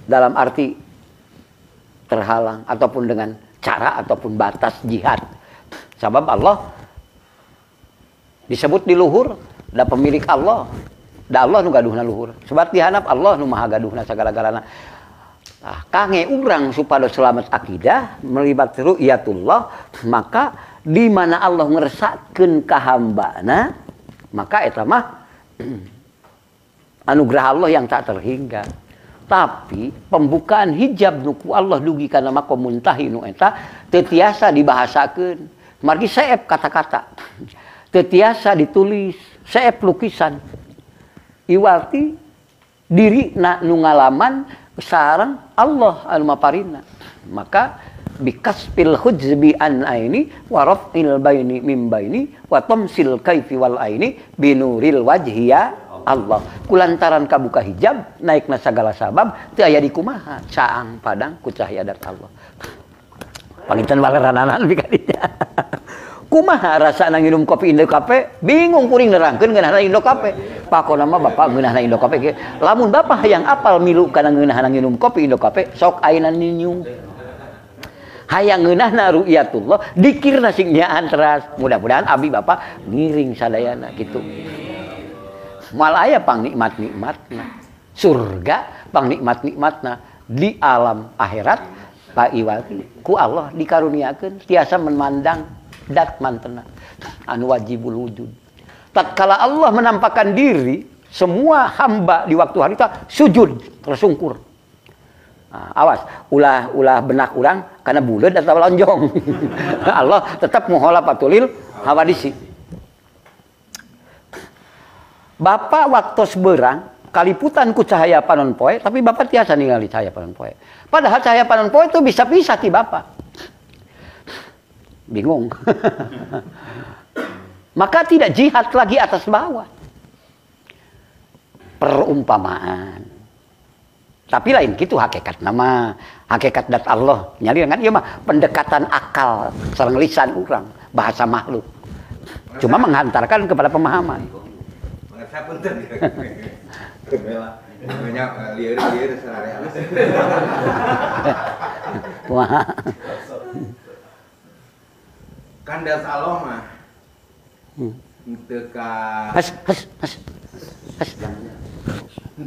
dalam arti terhalang ataupun dengan cara ataupun batas jihad. Sebab Allah disebut di luhur, da pemilik Allah. Da Allah nu gaduhna luhur. Sebab di handap Allah nu maha gaduhna sagala-galana. Kangge urang supados selamat akidah melibat ru'yatullah, maka di mana Allah ngeresakeun ka hambana, maka eta mah anugerah Allah yang tak terhingga. Tapi pembukaan hijab nuku Allah dugi kana makom muntahi nu eta teu tiasa dibahasakeun. Margi seep kata-kata. Teu tiasa ditulis, seep lukisan. Iwati diri na nu ngalaman sareng Allah anu maparina. Maka bikasfil hujbi an aini wa raf'il baini mim baini wa tamsil kaifi wal aini binuril wajhiya Allah. Kulantaran kabuka hijab naikna sagala sabab teu aya di kumaha caang padang ku cahaya dat Allah. Panginten waleranan bikadinya. Kumaha rasana nginum kopi Indo Cafe? Bingung kuring nerangkeun ngeunahna Indo Cafe. Pakona mah bapak ngeunahna Indo Cafe ge. Lamun bapak hayang apal milu kana ngeunahna nginum kopi Indo Cafe, sok ayeuna ninyung. Hayang ngeunahna ru'yatullah, dikirna sing nyaan teras. Mudah-mudahan abi bapak ngiring sadayana gitu. Mal aya pang nikmat-nikmatna. Surga pang nikmat-nikmatna di alam akhirat pa iwati ku Allah dikaruniakeun tiasa memandang dat mantena anu wajibul wujud. Tatkala Allah menampakkan diri, semua hamba di waktu harita sujud tersungkur. Nah, awas, ulah benak urang karena buleud atau lonjong. Allah tetap muhola patulil hawadisi. Bapak waktu seberang kaliputan ku cahaya panon poe, tapi bapak tiasa ningali cahaya panon poe. Padahal cahaya panon poe itu bisa pisah ti bapak. Bingung. Maka tidak jihad lagi atas bawah. Perumpamaan. Tapi lain gitu hakikat nama, hakikat dat Allah. Nyari kan ieu mah pendekatan akal sareng lisan urang, bahasa makhluk. Cuma menghantarkan kepada pemahaman.
Punten. Banyak lieur sararea.
Kumaha?
Kan das Allah mah teu ka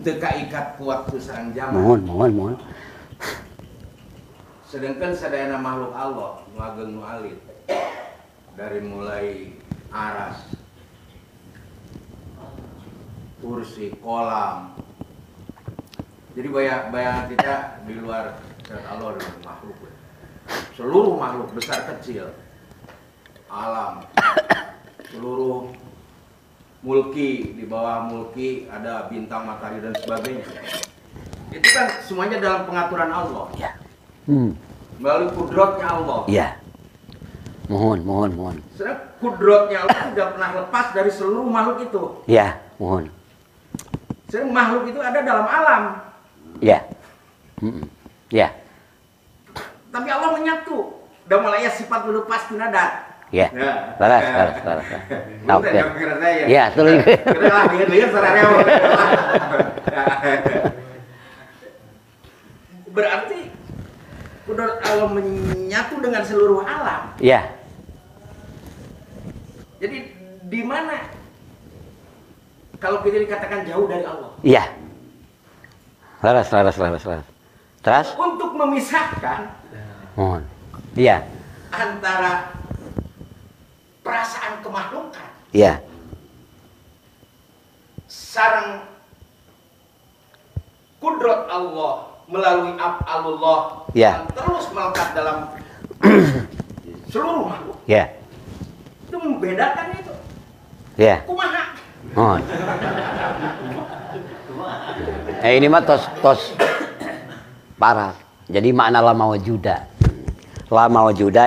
teu ka ikat ku waktu sareng zaman.
Mohon.
Sedangkan sadayana makhluk Allah nu ageng nu alit dari mulai aras, kursi, kolam. Jadi bayangan kita di luar zat Allah dengan makhluk. Seluruh makhluk besar kecil, alam, seluruh mulki, di bawah mulki ada bintang, matahari dan sebagainya. Itu kan semuanya dalam pengaturan Allah.
Ya.
Melalui kudratnya Allah.
Ya. Mohon.
Sedang kudratnya Allah tidak pernah lepas dari seluruh makhluk itu.
Ya, mohon.
Sedang makhluk itu ada dalam alam.
Ya. Ya.
Tapi Allah menyatu. Dan mulai sifat lepas tina dat.
Ya. Laras.
Nah,
Oke. Ya, tuluy.
Berarti kudrat Allah menyatu dengan seluruh alam.
Ya.
Jadi di mana kalau kita dikatakan jauh dari Allah?
Iya. Laras. Terus?
Untuk memisahkan
Mohon. Iya.
antara perasaan kemakhlukan
Iya.
sareng kudrat Allah melalui af'alullah
Ya.
yang terus melekat dalam seluruh makhluk.
Iya.
Itu membedakan itu.
Iya.
Kumaha?
Mohon. Ini mah tos parah. Jadi makna la mawjuda. La mawjuda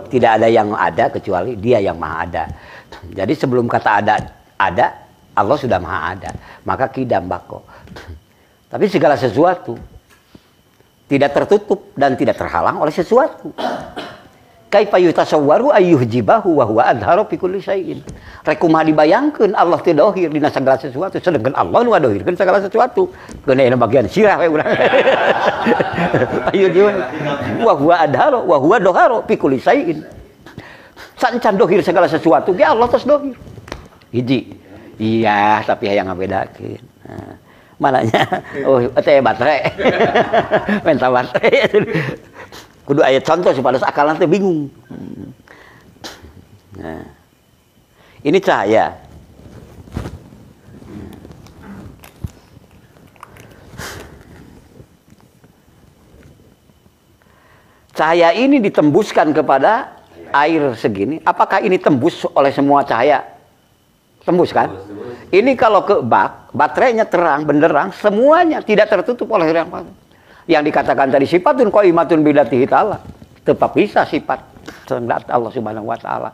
tidak ada yang ada kecuali Dia yang Maha Ada. Jadi sebelum kata ada, Allah sudah Maha Ada. Maka kidam bako. Tapi segala sesuatu tidak tertutup dan tidak terhalang oleh sesuatu. Kaifa yutasawwaru ayyuhjibahu wa huwa adharu fi kulli syai'in. Rek kumaha dibayangkeun Allah teu dohir dina segala sesuatu, sedangkan Allah nu ngadohirkeun segala sesuatu. Keuna bagian sirah we urang. Ayyuhjibahu wa huwa adharu wa huwa doharu fi kulli syai'in. Sancan dohir segala sesuatu ge Allah tos dohir. Hiji. Iya, tapi hayang ngabedakeun. Nah, mananya? Oh, teh baterai. Menta baterai. Kudu ayat contoh supaya akal nanti bingung. Nah, ini cahaya. Cahaya ini ditembuskan kepada air segini. Apakah ini tembus oleh semua cahaya? Tembus kan? Ini kalau ke bak, baterainya terang, benderang, semuanya tidak tertutup oleh yang palsu. Yang dikatakan tadi sifatun qaimatun bidatihi ta'ala. Tetap bisa sifat Allah Subhanahu wa taala.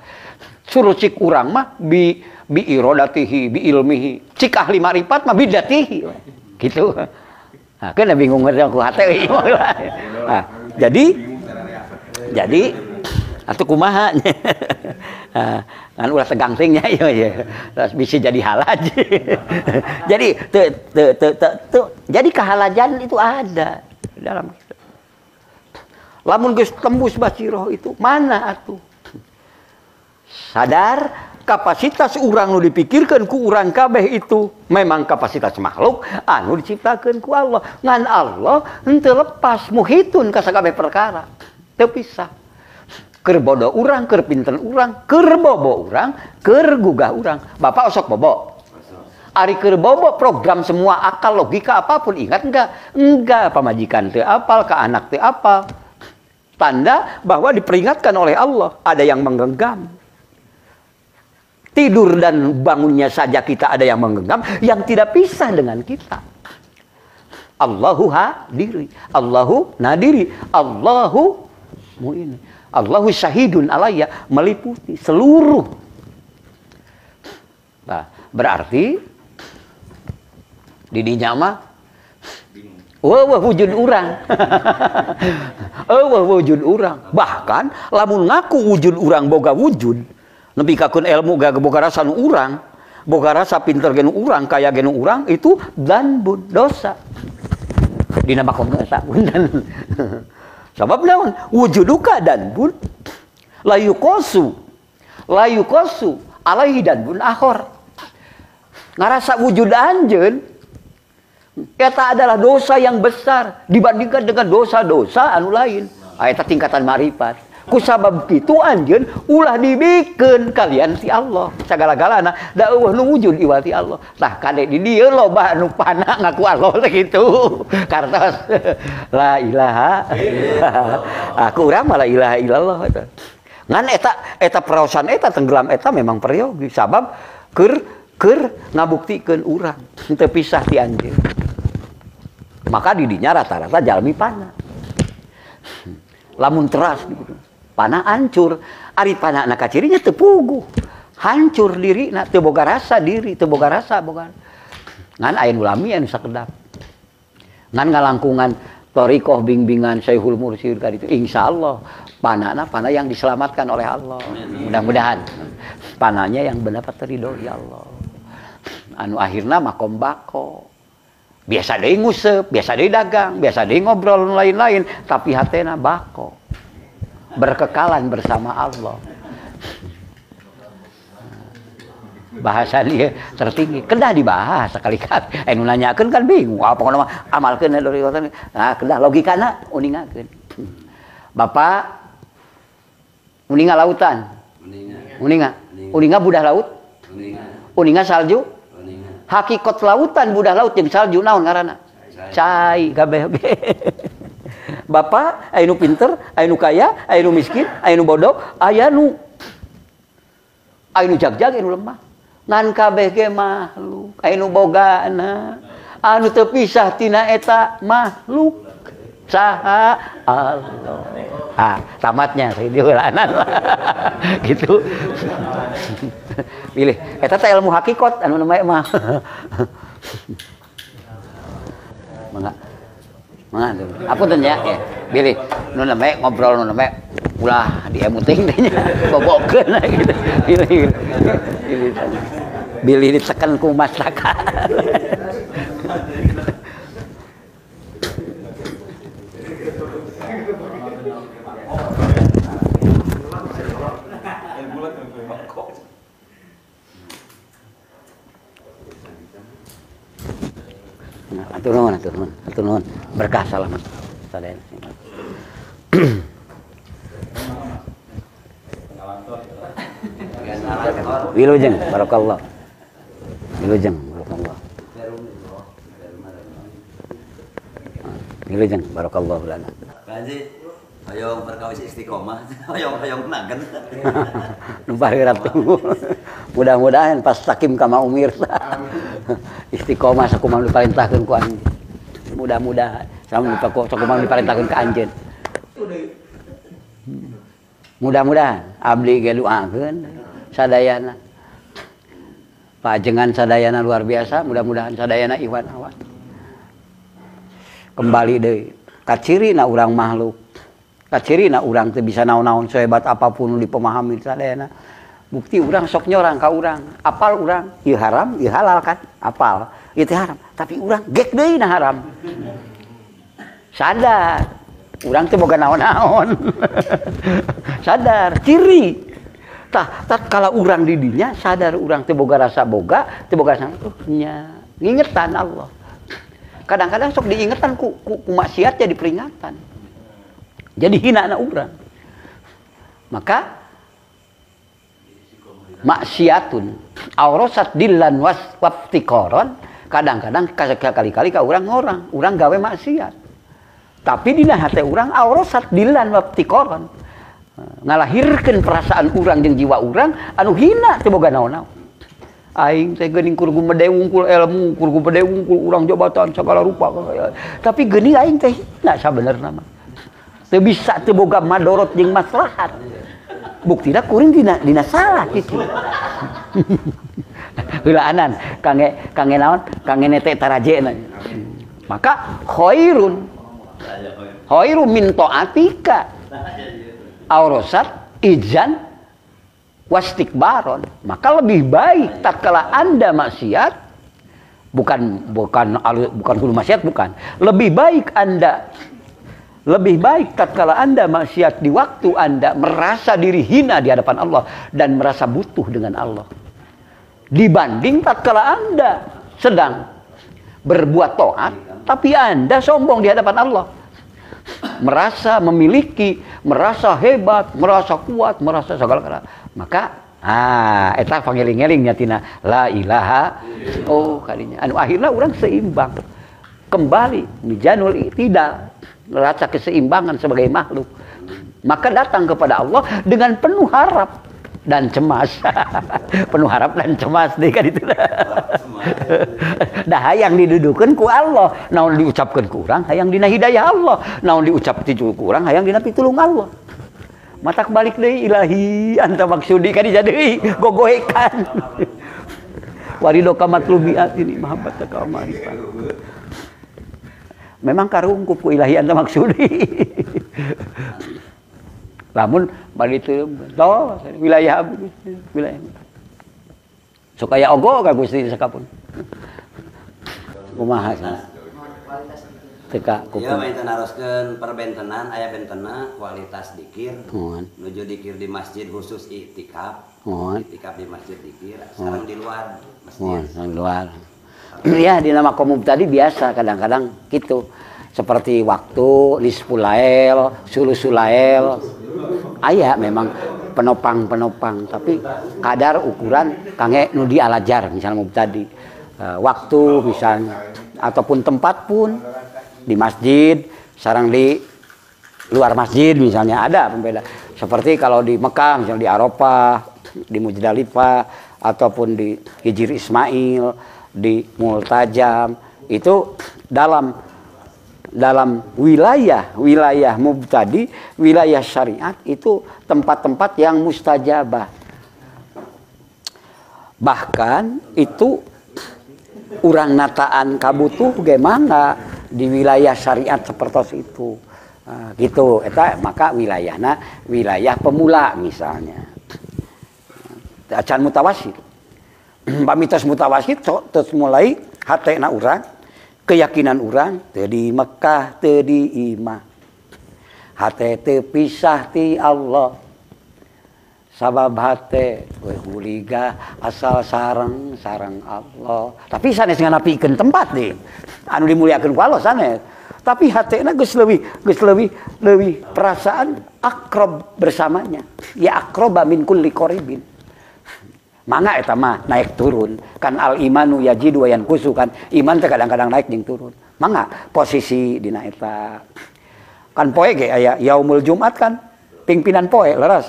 Suruh cik urang mah bi irodatihi, bi ilmihi. Cik ahli marifat mah bidatihi. Gitu. Nah, kan bingung ngerti aku hati. Nah, jadi atuh kumaha nya. Kan ulah tegang tingnya ya. Terus bisa jadi halaj. Jadi jadi kehalajan itu ada dalam kita. Lamun geus tembus basiroh itu mana atuh? Sadar kapasitas urang nu dipikirkeun ku urang kabeh itu memang kapasitas makhluk anu diciptakeun ku Allah. Ngan Allah henteu lepas muhitun ka sakabeh perkara. Teu pisah. Keur bodoh urang, keur pinten urang, keur bobo urang, keur gugah urang. Bapak osok bobo. Ari keur bobo program semua akal logika apapun ingat enggak? Enggak, pamajikan teu apal, ka anak teu apal. Tanda bahwa diperingatkan oleh Allah, ada yang menggenggam. Tidur dan bangunnya saja kita ada yang menggenggam, yang tidak pisah dengan kita. Allahu hadiri, Allahu nadiri, Allahu mu'ini. Allahu syahidun alayya, meliputi seluruh. Nah, berarti didinya mah wujud urang. Wujud urang. Bahkan lamun ngaku wujud urang boga wujud, nepi kakeun ilmu gak boga rasa nu urang, boga rasa pinter genu urang, kaya genu urang, itu dzanbun, dosa. Dina makom eta punten. Sabab naon? Wujuduka dzanbun la yuqasu alaihi dzanbun akhar. Ngarasa wujud anjeun eta adalah dosa yang besar dibandingkan dengan dosa-dosa anu lain. Eta tingkatan marifat. Ku sabab kitu anjeun ulah dibikeun kalian ti Allah. Sagala-galana da eueuh nu wujud iwati Allah. Tah kade di dieu loba anu pana ngaku Allah teh kitu. Kartos la ilaha aku urang mah la ilaha illallah eta. Ngan eta peraosan eta tenggelam eta memang periogi sabab keur ngabuktikeun urang teu pisah ti anjeun. Maka didinya rata-rata jalmi pana. Lamun teras gitu. Pana hancur, ari pana na kacirinya teu puguh. Hancur dirina teu boga rasa diri, teu boga rasa boga. Ngan aya nu lami anu sakedap. Ngan ngalangkungan thariqah bimbingan Syekhul Mursyid ka ditu. Insyaallah panana pana yang diselamatkan oleh Allah. Mudah-mudahan pananya yang mendapat ridho ya Allah. Anu akhirna makom bako. Biasa deui nguseup, biasa deui dagang, biasa deui ngobrol lain-lain, tapi hatena bako. Berkekalan bersama Allah. Bahasa dia tertinggi, kedah dibahas sekali-kali. Anu nanyakeun kan bingung, apa nama amalkeun dari watan. Nah, kedah logikana uningakeun. Bapak uninga lautan. Uninga budah laut. Uninga salju. Hakikat lautan budah laut jeung salju naon ngaranna? Cai kabeh. Bapak aya nu pinter, aya nu kaya, aya nu miskin, aya nu bodoh, aya nu jag-jag, aya nu lemah. Ngan kabeh ge makhluk, aya nu bogana. Anu teu pisah tina eta makhluk. Saha Allah. Ah, tamatnya saya diulanan. Gitu. Pilih eta teh ilmu hakikat anu namanya mah. Mangga. Apunten ya. Pilih nu namanya ngobrol nu namanya ulah diemuting teh nya. Bobokeun gitu. Pilih ditekan ku masyarakat. Atur nuhun. Berkah salamat. Sadaya. Wilujeng barakallah. Wilujeng barakallah. Wilujeng barakallah lana.
Kaji hoyong perkawis istiqomah, hoyong nagen.
Nu paheurap tunggu. Mudah-mudahan pas takim kama umir. Istiqomah sakumaha diparentahkeun ku anjeun. Mudah-mudahan sama sakumaha diparentahkeun ka anjeun. Mudah-mudahan abdi ge doakeun sadayana. Pajengan sadayana luar biasa, mudah-mudahan sadayana iwan awan. Kembali deui ka cirina urang makhluk. Ka cirina urang teu bisa naon-naon sehebat apapun dipemahami sadayana. Bukti urang sok nyorang ka urang, apal urang, ieu haram, ieu halal kan? Apal, ieu teh haram, tapi urang gek deui na haram. Sadar, urang teh boga naon-naon. Sadar, ciri. Tah, tatkala urang di dinya sadar urang teh boga rasa boga, teh boga rasa nya ngingetan Allah. Kadang-kadang sok diingetan ku maksiat jadi peringatan. Jadi hina na urang. Maka maksiatun aurasat dillan waftiqaron kadang-kadang kali-kali ka urang gawe maksiat tapi dina hate urang aurasat dillan waftiqaron ngalahirkeun perasaan urang jeung jiwa urang anu hina teu boga naon-naon aing teh geuning kurgu mede wungkul ilmu kurgu mede wungkul urang jabatan sagala rupa tapi geuning aing teh hina sabenerna mah teu bisa teu boga madorot jeung maslahat. Buktina kuring dina salah kitu. Heulaanan kange naon? Kange nete tarajena. Maka khairun min taatika. Aurasat izan wastikbaron. Maka lebih baik tatkala Anda maksiat bukan kudu maksiat bukan. Lebih baik tatkala Anda maksiat di waktu Anda merasa diri hina di hadapan Allah dan merasa butuh dengan Allah. Dibanding tatkala Anda sedang berbuat taat tapi Anda sombong di hadapan Allah. Merasa memiliki, merasa hebat, merasa kuat, merasa segala-galanya. Maka eta pangeling-eling nyatina la ilaha kadinya. Anu akhirna urang seimbang. Kembali mijanul tidak rasa keseimbangan sebagai makhluk, maka datang kepada Allah dengan penuh harap dan cemas. Penuh harap dan cemas deh kan itu. Dah hayang didudukeun ku Allah, naon diucapkeun ku urang hayang dina hidayah Allah, naon diucap ti ku urang hayang dina pitulung Allah. Matak balik deui ilahi anta maksudi ka dijadi deui gogoekan. Warido ka matlubiat ini mahabbata ka ma'rifat. Memang karungkup ku ilahi anta maksudi. Lamun balik itu wilayah supaya ogo ka Gusti sakapun. Kumaha sana? Teka
ieu mah teh naroskeun perbentenan aya bentena kualitas dikir. Nuju dikir di masjid khusus iktikaf. Iktikaf di masjid dikir, sareng di luar masjid.
Di luar. Ya di nama komum tadi biasa kadang-kadang gitu seperti waktu nisful lail, sulusul lail aya memang penopang tapi kadar ukuran kangge nu di alajar misalnya tadi waktu misalnya ataupun tempat pun di masjid sareng di luar masjid misalnya ada pembeda seperti kalau di Mekah misalnya di Arafah, di Muzdalifah ataupun di Hijr Ismail, di Multajam itu dalam wilayah mubtadi, wilayah syariat itu tempat-tempat yang mustajabah. Bahkan itu urang nataan kabutuh gimana di wilayah syariat seperti itu. Gitu eta maka wilayah pemula misalnya. Acan mutawasid. Pamitos mutawasid terus mulai hatena urang, keyakinan urang teu di Mekah teu di imah. Hate teu pisah ti Allah. Sabab hate we huliga asal sareng Allah. Tapi sanes nganapikeun tempat deui. Anu dimuliakeun ku Allah sanes. Tapi hatena geus leuwih perasaan akrab bersamanya. Ya akraba min kulli qaribin. Mangga eta mah naik turun kan al imanu yajidu wa yanqusu kan iman teh kadang-kadang naik jeung turun mangga posisi dina eta kan poe ge aya yaumul jumat kan pingpinan poe leres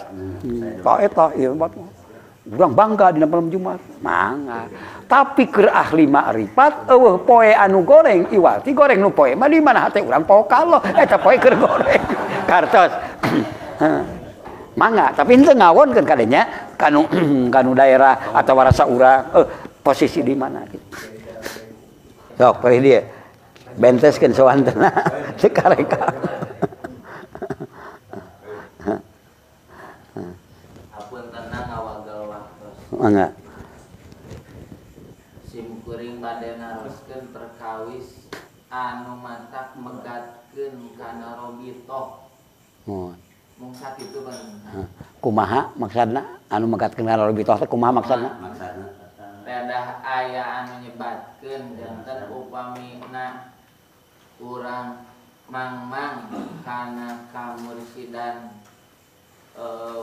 poe eta ieu Urang bangga dina malam Jumat, mangga. Tapi keur ahli makrifat eueuh poe anu goreng iwati goreng nu poe mah di mana hate urang poe kallo eta poe keur goreng. Kartos. Mangga, tapi henteu ngawonkeun kadenya kanu kanu daerah atau rasa urang posisi di mana gitu. Sok poe dia. Benteskeun sawantena sekareka. Mangga.
Sim kuring bade naroskeun perkawis anu mantak megatkeun kana robitoh. Mung sakitu kan.
Kumaha maksudna anu megatkeun kana robitoh teh kumaha maksudna?
Pedah aya anu nyebatkeun janten upamina urang mangmang kana kamursidan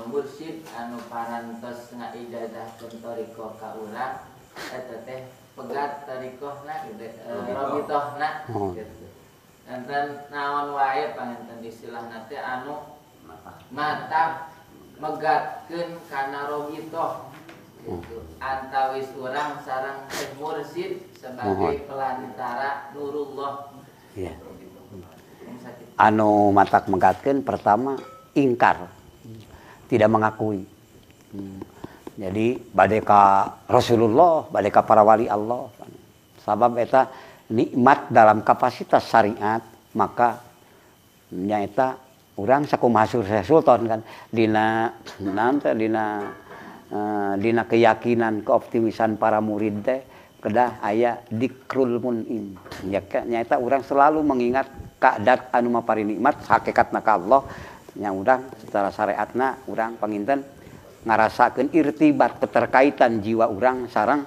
mursyid anu parantos ngaijazahkeun thariqah ka urang eta teh pegat thariqahna robitohna gitu. Enten naon wae panganten istilahna teh anu mantap megatkeun kana robitoh gitu. Antawis urang sareng teh mursyid sebagai pelantara Nurullah.
Iya. Anu matak megatkeun pertama ingkar. Tidak mengakui. Jadi bade ka Rasulullah, bade ka para wali Allah. Sabab eta nikmat dalam kapasitas syariat, maka nya eta urang sakumaha sultan kan dina nanti dina keyakinan keoptimisan para murid teh kedah aya dikrul munim. Ya nya eta urang selalu mengingat kadat anu mapari nikmat hakikatna ka Allah. Yang urang secara syariatna urang panginten ngarasakeun irtibat keterkaitan jiwa urang sareng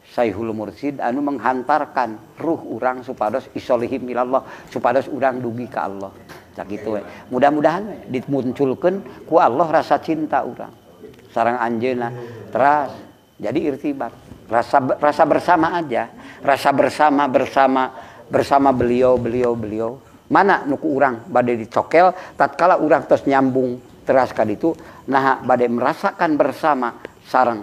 Syaihul Mursyid anu menghantarkan ruh urang supados isolihim ilallah supados urang dugi ka Allah. Cak kitu we. Mudah-mudahan dimunculkeun ku Allah rasa cinta urang sareng anjeunna teras jadi irtibat. Rasa bersama aja, rasa bersama beliau. Mana nuku urang bade dicokel tatkala urang tos nyambung teras ka ditu nah bade merasakan bersama sareng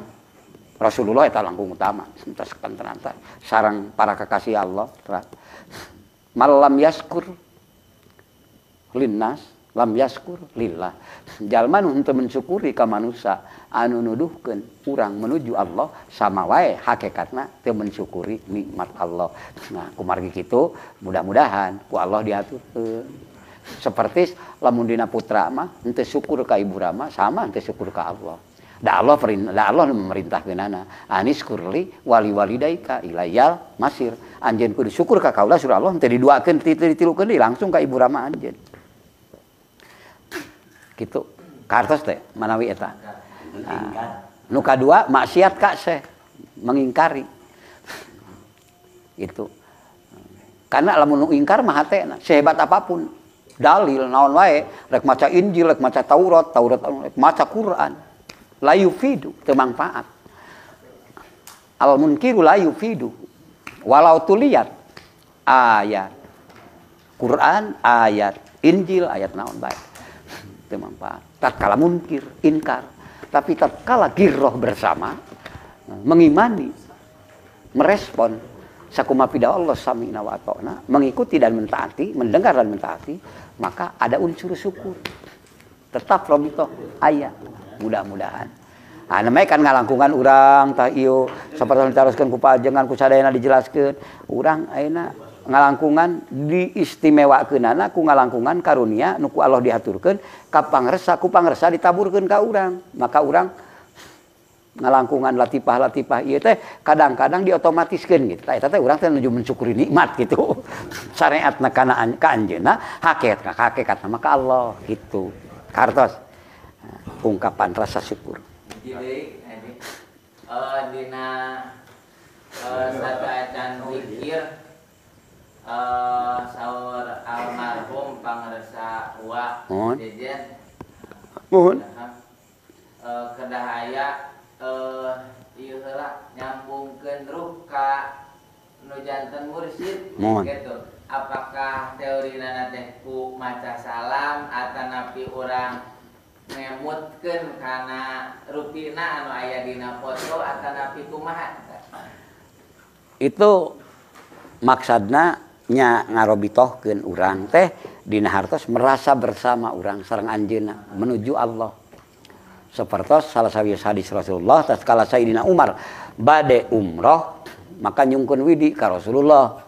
Rasulullah eta langkung utama entas kantenan sareng para kekasih Allah teras malam yaskur linnas lam yaskur lillah jalma nu henteu mensyukuri ka manusia anu nuduhkeun urang menuju Allah sama wae hakikatna teu mensyukuri nikmat Allah. Nah kumargi kitu mudah-mudahan ku Allah diaturkeun. Seperti lamun dina putra mah henteu syukur ka ibu rama sama henteu syukur ka Allah. Da Allah memerintahkeunana anis kurli wali walidaika ilayal masir. Anjeun kudu syukur ka kaula surah Allah henteu diduakeun ditilukeun deui langsung ka ibu rama anjeun. Kitu. Kartos teh manawi eta. Nu kadua maksiat ka seh mengingkari itu karena lamun nu ingkar mah hatena sehebat apapun dalil naon wae rek maca Injil rek maca Taurat rek maca Quran la yufidu teu manfaat al munkiru la yufidu walau tuliyat ayat Quran ayat Injil ayat naon bae teu manfaat tatkala munkir inkar. Tapi tatkala girroh bersama, mengimani, merespon, sakuma pida Allah sami'na wa ata'na, mengikuti dan mentaati, mendengar dan mentaati, maka ada unsur syukur. Tetap robitoh aya, mudah-mudahan. Nah, namanya kan ngalangkungan urang, tah ieu, sapertos ditaroskeun ku pajengan, ku sadayana dijelaskeun, urang ayeuna ngalangkungan diistimewakeunana ku ngalangkungan karunia nu ku Allah diaturkeun ka pangresa ku pangresa ditaburkeun ka urang maka urang ngalangkungan latifah ieu teh kadang-kadang diotomatiskeun gitu eta teh urang teh nuju mensyukuri nikmat gitu syariatna kana ka anjeunna hakikatna maka Allah gitu kartos ungkapan rasa syukur
jadi dina sadayana zikir saur almarhum pangresa wa jejen
mohon
kedah aya ieu heula nyambungkeun ruh ka nu janten mursyid gitu apakah teorina teh ku maca salam atanapi urang ngemutkeun kana rupina anu aya dina foto atanapi kumaha?
Itu maksudna nya ngarobitohkeun urang teh dina hartos merasa bersama urang sareng anjeunna menuju Allah. Sapertos salah sawius hadis Rasulullah tatkala Sayyidina Umar bade umroh maka nyungkeun widi ka Rasulullah.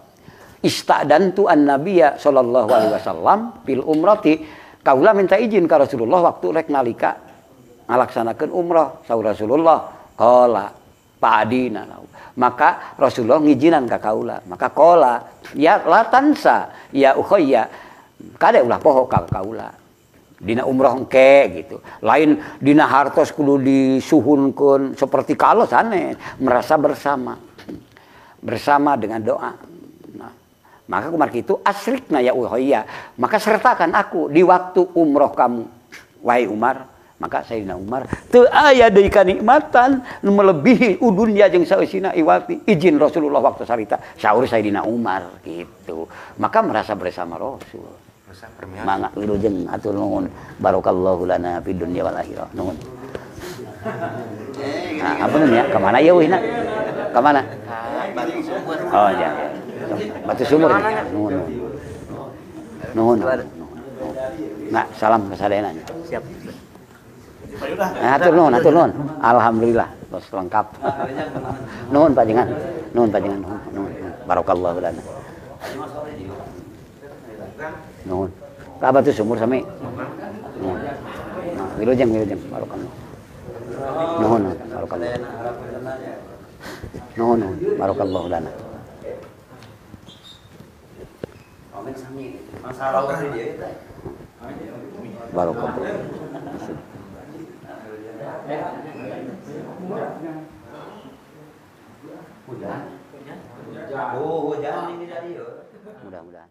Ista'dantu an-nabiyya sallallahu alaihi wasallam fil umrati, kaula minta izin ka Rasulullah waktu rek nalika ngalaksanakeun umroh. Saur Rasulullah qala fa'adina lahu, maka Rasulullah ngijinan ka kaula, maka qala ya la tansa ya ukhayya, kade ulah poho ka kaula dina umroh engke gitu. Lain dina hartos kudu disuhunkeun seperti kalos aneh, merasa bersama dengan doa. Maka kumar kitu asrikna ya ukhayya, maka sertakan aku di waktu umroh kamu wahai Umar. Maka Sayyidina Umar teu aya deui kanikmatan nu melebihi udunya jeung saeusina iwati izin Rasulullah waktu sarita saur Sayyidina Umar gitu. Maka merasa bersama Rasul. Mangga wilujeng atur nuhun barakallahu lana fid dunya wal akhirah. Nuhun. Nah, ampun ya, ka mana ya wihna? Ka mana? Oh ya. Batu sumur. Nuhun. Nah, salam ke sadayana. Siap. Nah, atur nuhun. Alhamdulillah, tos lengkap. Nuhun panjenengan. Nuhun. Barakallahu lana. Nuhun. Ka batu sumur sami. Nuhun. Nah, wilujeng barakallahu. Nuhun, barakallahu. Nuhun, barakallahu lana.
Masalah dia itu.
Barakallahu.
Hujan ini dari.
Mudah-mudahan.